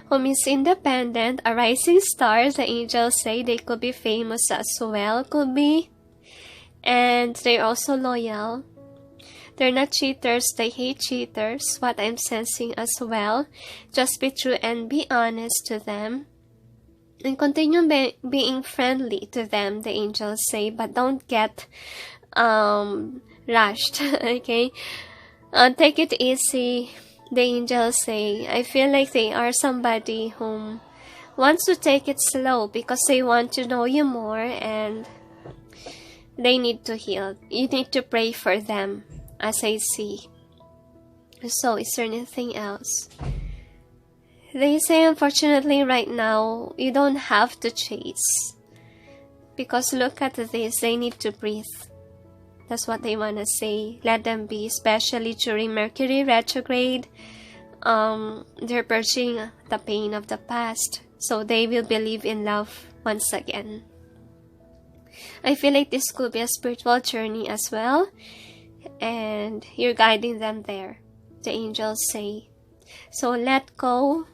whom is independent, a rising star. The angels say they could be famous as well, could be. And they're also loyal. They're not cheaters, they hate cheaters, what I'm sensing as well. Just be true and be honest to them. And continue being friendly to them, the angels say, but don't get rushed, okay? Take it easy, the angels say. I feel like they are somebody whom wants to take it slow because they want to know you more and they need to heal. You need to pray for them, as I see. So, is there anything else? They say, unfortunately, right now, you don't have to chase. Because look at this, they need to breathe. That's what they want to say. Let them be, especially during Mercury retrograde. They're purging the pain of the past. So they will believe in love once again. I feel like this could be a spiritual journey as well. And you're guiding them there, the angels say. So let go.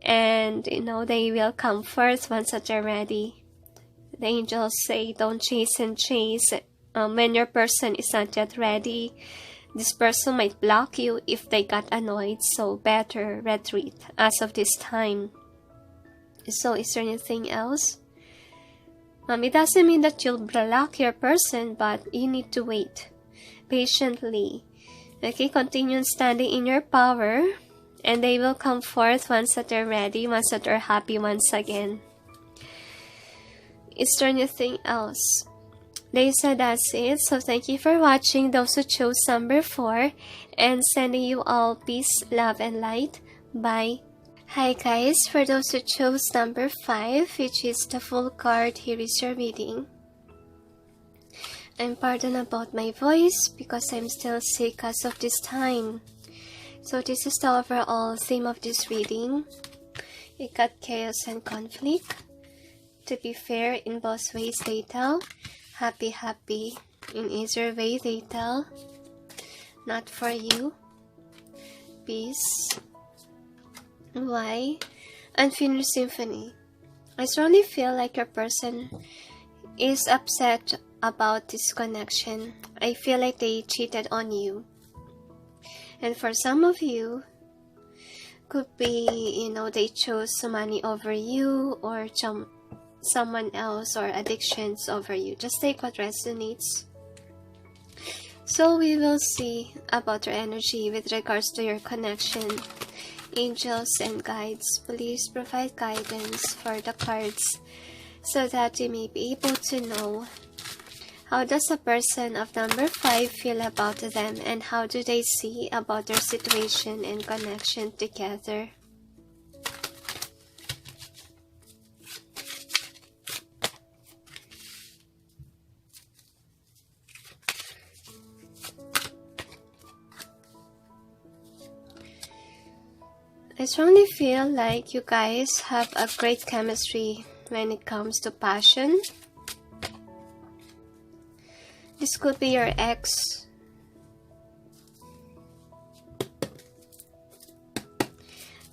And, they will come forth once that they're ready. The angels say, don't chase and chase. When your person is not yet ready, this person might block you if they got annoyed. So better retreat as of this time. So is there anything else? It doesn't mean that you'll block your person, but you need to wait patiently. Okay, continue standing in your power. And they will come forth once that they're ready, once that they're happy once again. Is there anything else? They said that's it. So thank you for watching, those who chose number 4. And sending you all peace, love, and light. Bye. Hi guys, for those who chose number 5, which is the full card, here is your reading. I'm pardon about my voice because I'm still sick as of this time. So this is the overall theme of this reading. You got chaos and conflict. To be fair, in both ways they tell. Happy, happy. In either way they tell. Not for you. Peace. Why? Unfinished symphony. I strongly feel like your person is upset about this connection. I feel like they cheated on you. And for some of you, could be, they chose money over you, or someone else or addictions over you. Just take what resonates. So we will see about your energy with regards to your connection. Angels and guides, please provide guidance for the cards so that you may be able to know how does a person of number 5 feel about them, and how do they see about their situation and connection together. I strongly feel like you guys have a great chemistry when it comes to passion. This could be your ex.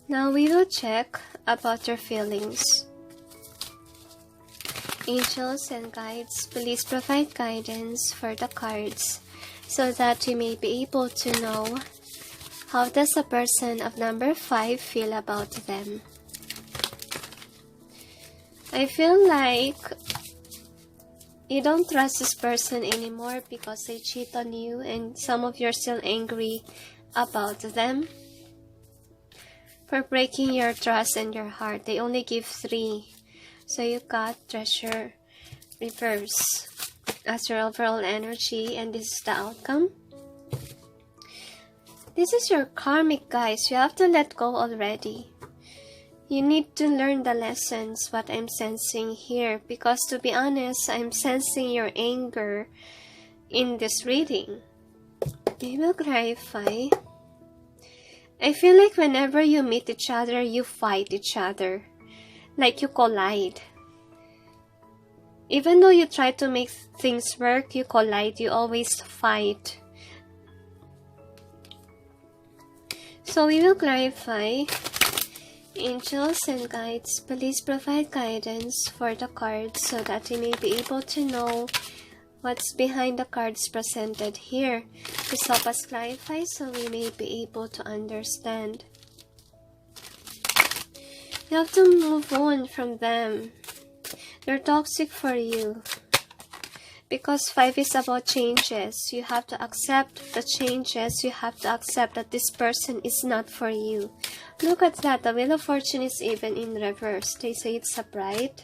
Now we will check about your feelings. Angels and guides, please provide guidance for the cards so that you may be able to know how does a person of number 5 feel about them. I feel like you don't trust this person anymore because they cheat on you, and some of you are still angry about them for breaking your trust and your heart. They only give 3. So you got Treasure reverse as your overall energy, and this is the outcome. This is your karmic, guys. You have to let go already. You need to learn the lessons, what I'm sensing here. Because to be honest, I'm sensing your anger in this reading. I will clarify. I feel like whenever you meet each other, you fight each other. Like you collide. Even though you try to make things work, you collide. You always fight. So we will clarify. Angels and guides, please provide guidance for the cards so that you may be able to know what's behind the cards presented here. Please help us clarify so we may be able to understand. You have to move on from them. They're toxic for you. Because 5 is about changes. You have to accept the changes. You have to accept that this person is not for you. Look at that. The Wheel of Fortune is even in reverse. They say it's a bride.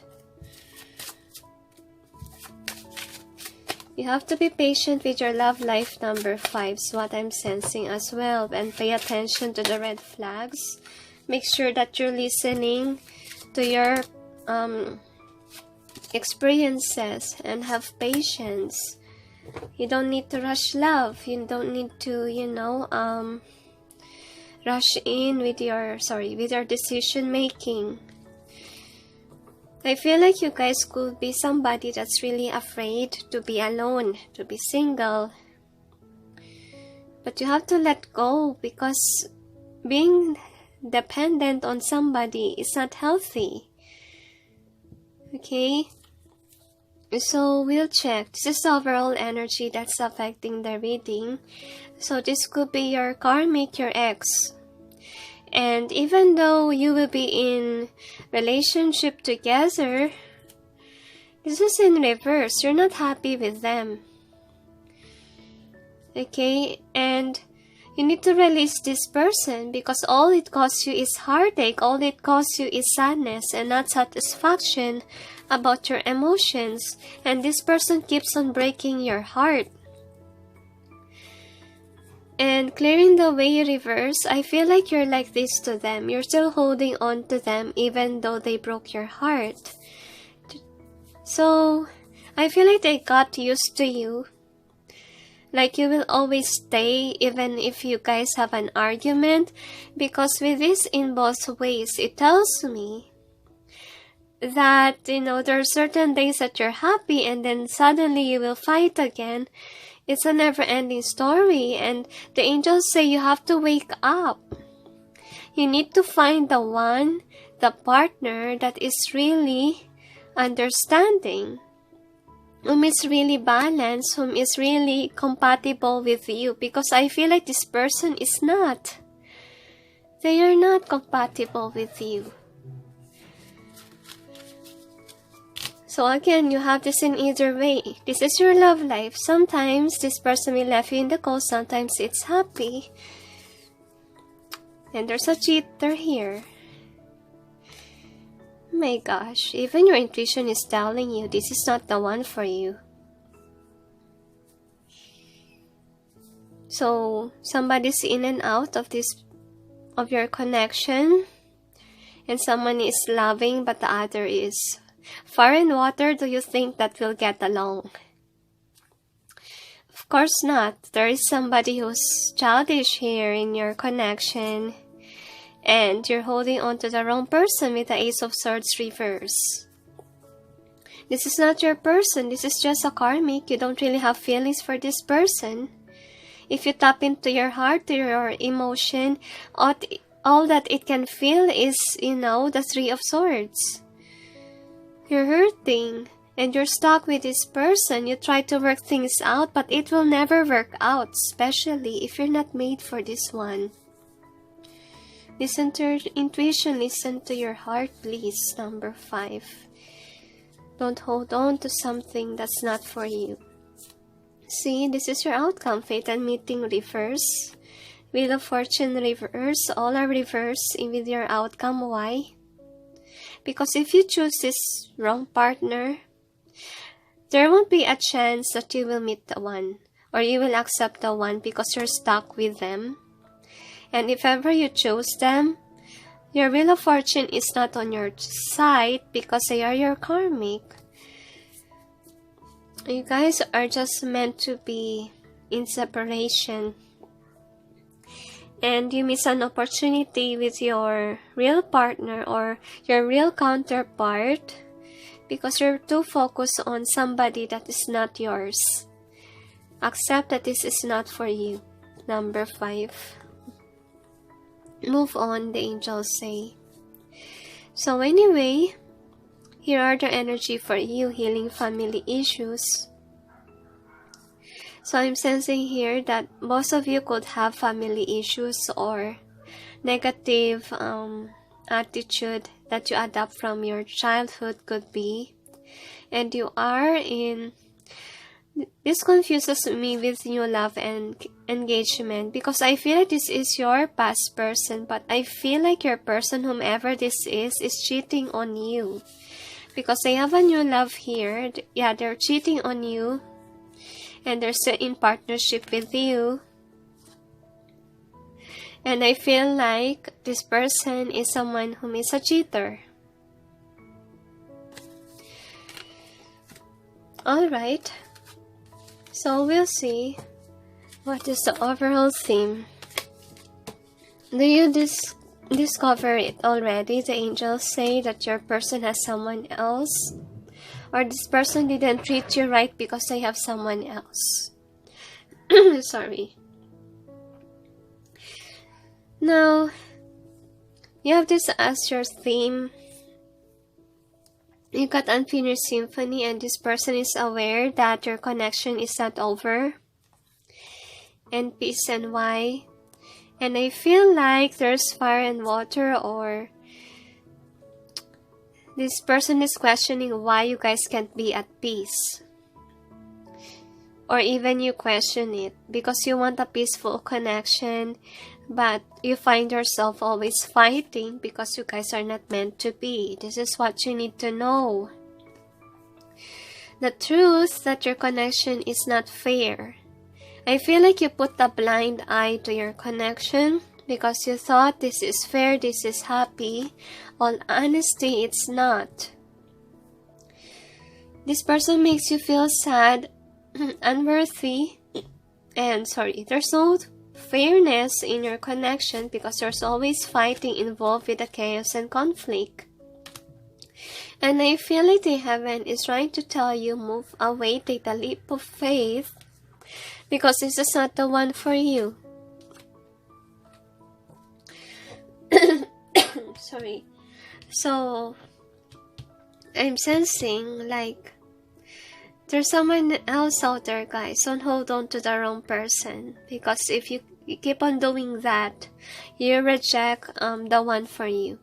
You have to be patient with your love life number 5 is what I'm sensing as well. And pay attention to the red flags. Make sure that you're listening to your experiences and have patience. You don't need to rush love. You don't need to, rush in with your decision making. I feel like you guys could be somebody that's really afraid to be alone, to be single. But you have to let go because being dependent on somebody is not healthy. Okay? So we'll check. This is the overall energy that's affecting the reading. So this could be your karmic, your ex. And even though you will be in relationship together, this is in reverse. You're not happy with them. Okay? And you need to release this person because all it costs you is heartache. All it costs you is sadness and not satisfaction about your emotions. And this person keeps on breaking your heart. And clearing the way reverse, I feel like you're like this to them. You're still holding on to them even though they broke your heart. So, I feel like they got used to you. Like you will always stay even if you guys have an argument. Because with this in both ways, it tells me that, there are certain days that you're happy and then suddenly you will fight again. It's a never-ending story, and the angels say you have to wake up. You need to find the partner that is really understanding, whom is really balanced, whom is really compatible with you, because I feel like this person is not. They are not compatible with you. So again, you have this in either way. This is your love life. Sometimes this person will left you in the cold. Sometimes it's happy. And there's a cheater here. My gosh, even your intuition is telling you this is not the one for you. So somebody's in and out of your connection, and someone is loving but the other is fire and water. Do you think that will get along? Of course not. There is somebody who's childish here in your connection, and you're holding on to the wrong person with the Ace of Swords reverse. This is not your person. This is just a karmic. You don't really have feelings for this person. If you tap into your heart, to your emotion, all that it can feel is, the Three of Swords. You're hurting and you're stuck with this person. You try to work things out, but it will never work out, especially if you're not made for this one. Listen to your intuition, listen to your heart, please. Number 5. Don't hold on to something that's not for you. See, this is your outcome. Fate and meeting reverse. Wheel of Fortune reverse. All are reverse with your outcome. Why? Because if you choose this wrong partner, there won't be a chance that you will meet the one, or you will accept the one because you're stuck with them. And if ever you choose them, your Wheel of Fortune is not on your side because they are your karmic. You guys are just meant to be in separation. And you miss an opportunity with your real partner or your real counterpart because you're too focused on somebody that is not yours. Accept that this is not for you. Number 5. Move on, the angels say. So anyway, here are the energy for you, healing family issues. So I'm sensing here that most of you could have family issues or negative attitude that you adapt from your childhood could be. And you are in... This confuses me with new love and engagement because I feel like this is your past person, but I feel like your person, whomever this is cheating on you. Because they have a new love here. Yeah, they're cheating on you. And they're still in partnership with you. And I feel like this person is someone who is a cheater. Alright. So we'll see what is the overall theme. Do you discover it already? The angels say that your person has someone else, or this person didn't treat you right because they have someone else. Sorry. Now, you have this as your theme. You got Unfinished Symphony, and this person is aware that your connection is not over. And peace and why. And I feel like there's fire and water, or this person is questioning why you guys can't be at peace. Or even you question it because you want a peaceful connection, but you find yourself always fighting because you guys are not meant to be. This is what you need to know. The truth that your connection is not fair. I feel like you put a blind eye to your connection because you thought this is fair, this is happy. All honesty, it's not. This person makes you feel sad, unworthy, and there's no fairness in your connection because there's always fighting involved with the chaos and conflict. And I feel like the heaven is trying to tell you, move away, take a leap of faith, because this is not the one for you. Sorry. So, I'm sensing like there's someone else out there, guys. Don't hold on to the wrong person, because if you keep on doing that, you reject the one for you.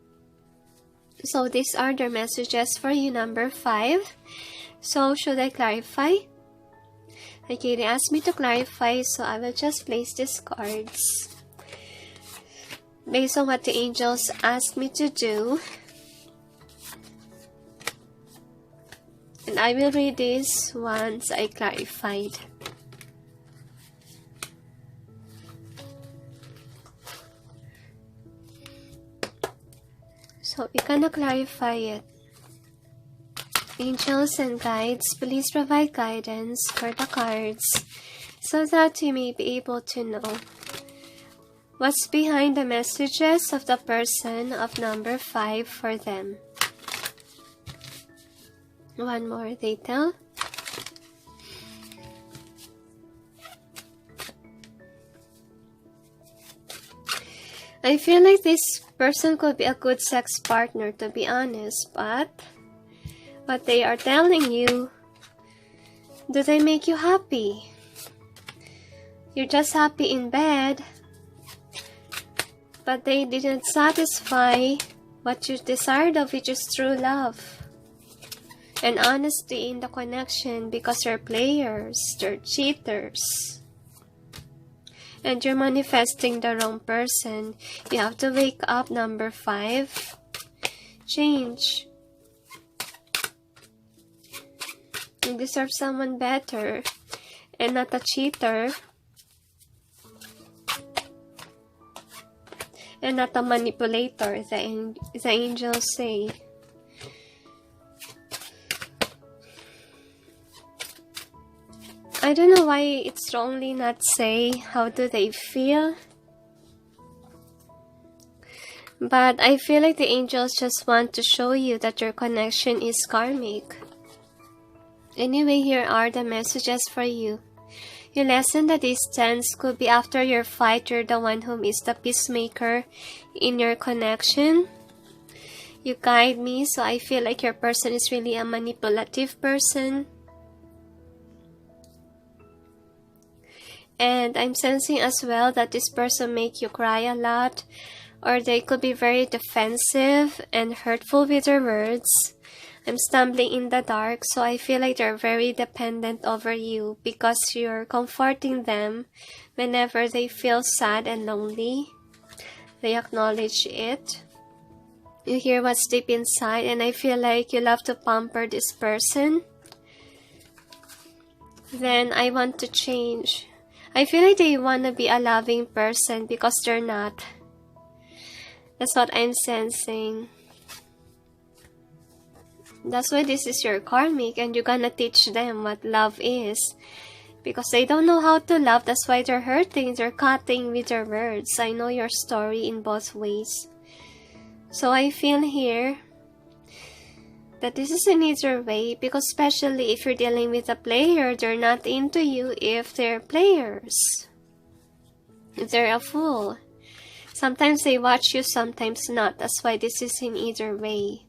So these are the messages for you, number 5. So should I clarify? Okay, they asked me to clarify, so I will just place these cards based on what the angels asked me to do. And I will read this once I clarified. So we gonna clarify it. Angels and guides, please provide guidance for the cards so that we may be able to know what's behind the messages of the person of number 5 for them. One more detail. I feel like this person could be a good sex partner, to be honest, but what they are telling you, do they make you happy? You're just happy in bed, but they didn't satisfy what you desired of, which is true love and honesty in the connection, because they're players, they're cheaters, and you're manifesting the wrong person. You have to wake up, number 5. Change. You deserve someone better and not a cheater and not a manipulator, the angels say. I don't know why it's strongly not say how do they feel, but I feel like the angels just want to show you that your connection is karmic. Anyway, here are the messages for you. You lessen the distance. Could be after your fight, you're the one whom is the peacemaker in your connection. You guide me, so I feel like your person is really a manipulative person. And I'm sensing as well that this person make you cry a lot, or they could be very defensive and hurtful with their words. I'm stumbling in the dark, so I feel like they're very dependent over you because you're comforting them whenever they feel sad and lonely. They acknowledge it. You hear what's deep inside, and I feel like you love to pamper this person. Then I want to change. I feel like they want to be a loving person because they're not. That's what I'm sensing. That's why this is your karmic, and you're gonna teach them what love is. Because they don't know how to love, that's why they're hurting, they're cutting with their words. I know your story in both ways. So I feel here that this is in either way, because especially if you're dealing with a player, they're not into you if they're players. If they're a fool. Sometimes they watch you, sometimes not. That's why this is in either way.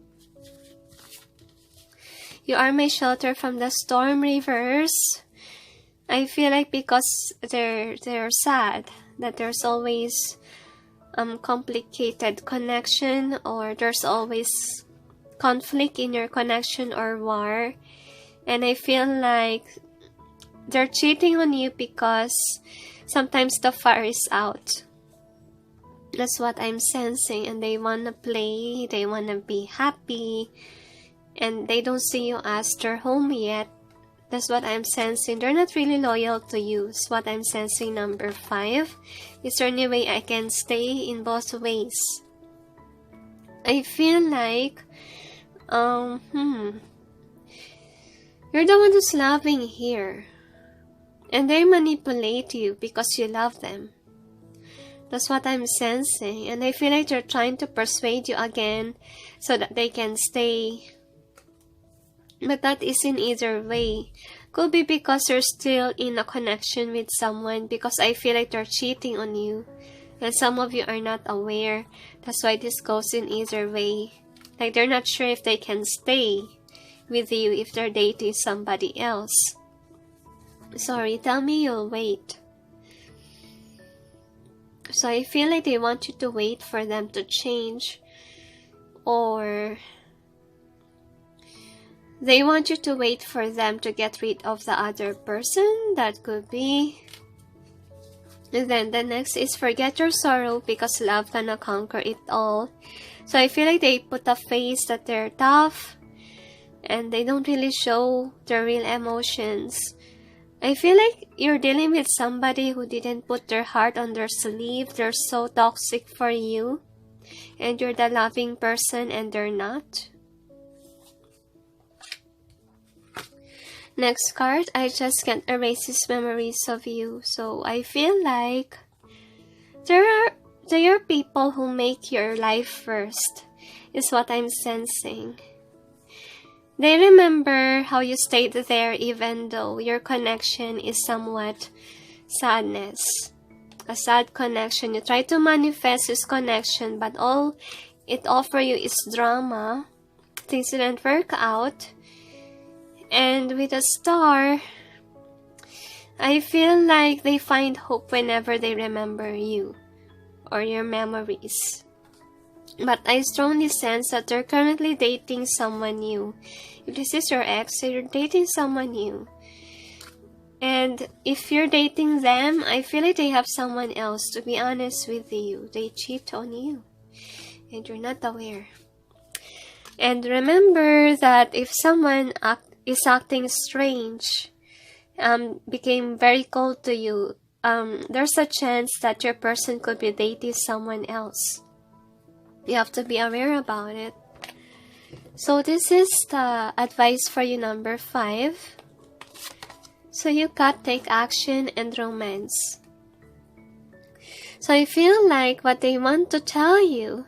You are my shelter from the storm, reverse. I feel like because they're sad, that there's always complicated connection, or there's always conflict in your connection or war. And I feel like they're cheating on you because sometimes the fire is out. That's what I'm sensing, and they wanna play, they wanna be happy, and they don't see you as their home yet. That's what I'm sensing. They're not really loyal to you. That's what I'm sensing, number 5. Is there any way I can stay in both ways? I feel like you're the one who's loving here, and they manipulate you because you love them. That's what I'm sensing, and I feel like they're trying to persuade you again so that they can stay. But that is in either way. Could be because you're still in a connection with someone, because I feel like they're cheating on you, and some of you are not aware. That's why this goes in either way. Like they're not sure if they can stay with you if they're dating somebody else. Sorry, tell me you'll wait. So I feel like they want you to wait for them to change. or they want you to wait for them to get rid of the other person. That could be. And then the next is forget your sorrow because love cannot conquer it all. So I feel like they put a face that they're tough and they don't really show their real emotions. I feel like you're dealing with somebody who didn't put their heart on their sleeve. They're so toxic for you. And you're the loving person and they're not. Next card, I just can't erase these memories of you. So I feel like there are people who make your life first, is what I'm sensing. They remember how you stayed there even though your connection is somewhat sadness. A sad connection. You try to manifest this connection but all it offers you is drama. Things didn't work out. And with a star, I feel like they find hope whenever they remember you or your memories. But I strongly sense that they're currently dating someone new. If this is your ex, you're dating someone new. And if you're dating them, I feel like they have someone else. To be honest with you, they cheat on you. And you're not aware. And remember that if someone is acting strange, became very cold to you, there's a chance that your person could be dating someone else. You have to be aware about it. So this is the advice for you, number 5. So you got take action and romance. So I feel like what they want to tell you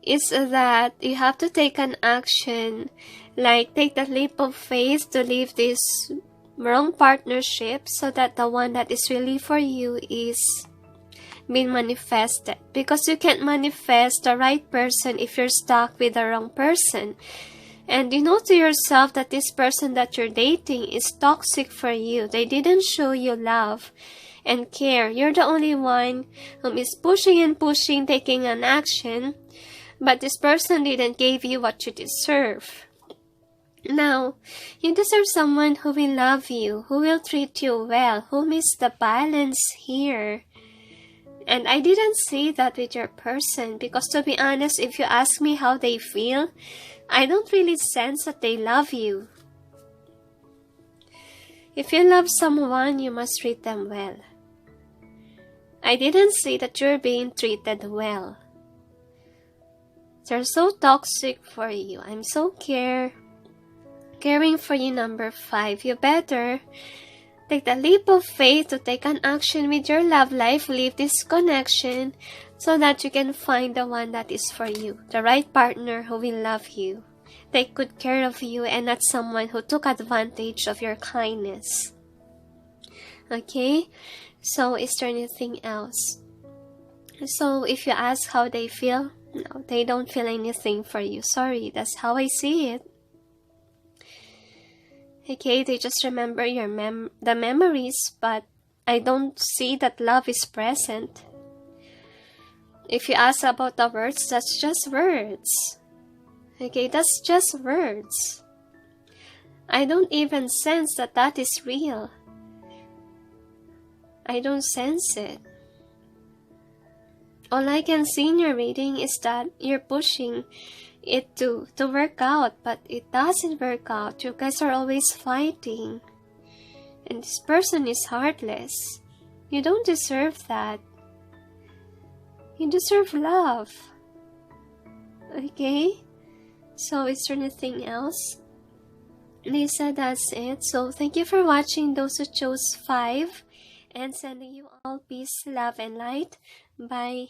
is that you have to take an action, like take the leap of faith to leave this wrong partnership so that the one that is really for you is being manifested. Because you can't manifest the right person if you're stuck with the wrong person. And you know to yourself that this person that you're dating is toxic for you. They didn't show you love and care. You're the only one who is pushing and pushing, taking an action. But this person didn't give you what you deserve. Now, you deserve someone who will love you, who will treat you well, who meets the balance here. And I didn't see that with your person because to be honest, if you ask me how they feel, I don't really sense that they love you. If you love someone, you must treat them well. I didn't see that you're being treated well. They're so toxic for you. I'm so caring for you, number 5. You better take the leap of faith to take an action with your love life. Leave this connection so that you can find the one that is for you. The right partner who will love you, take good care of you, and not someone who took advantage of your kindness. Okay? So, is there anything else? So, if you ask how they feel, no, they don't feel anything for you. Sorry, that's how I see it. Okay, they just remember your the memories, but I don't see that love is present. If you ask about the words, that's just words. Okay, that's just words. I don't even sense that that is real. I don't sense it. All I can see in your reading is that you're pushing it to work out, but it doesn't work out. You guys are always fighting. And this person is heartless. You don't deserve that. You deserve love. Okay? So, is there anything else? Lisa, that's it. So, thank you for watching those who chose 5. And sending you all peace, love, and light. Bye.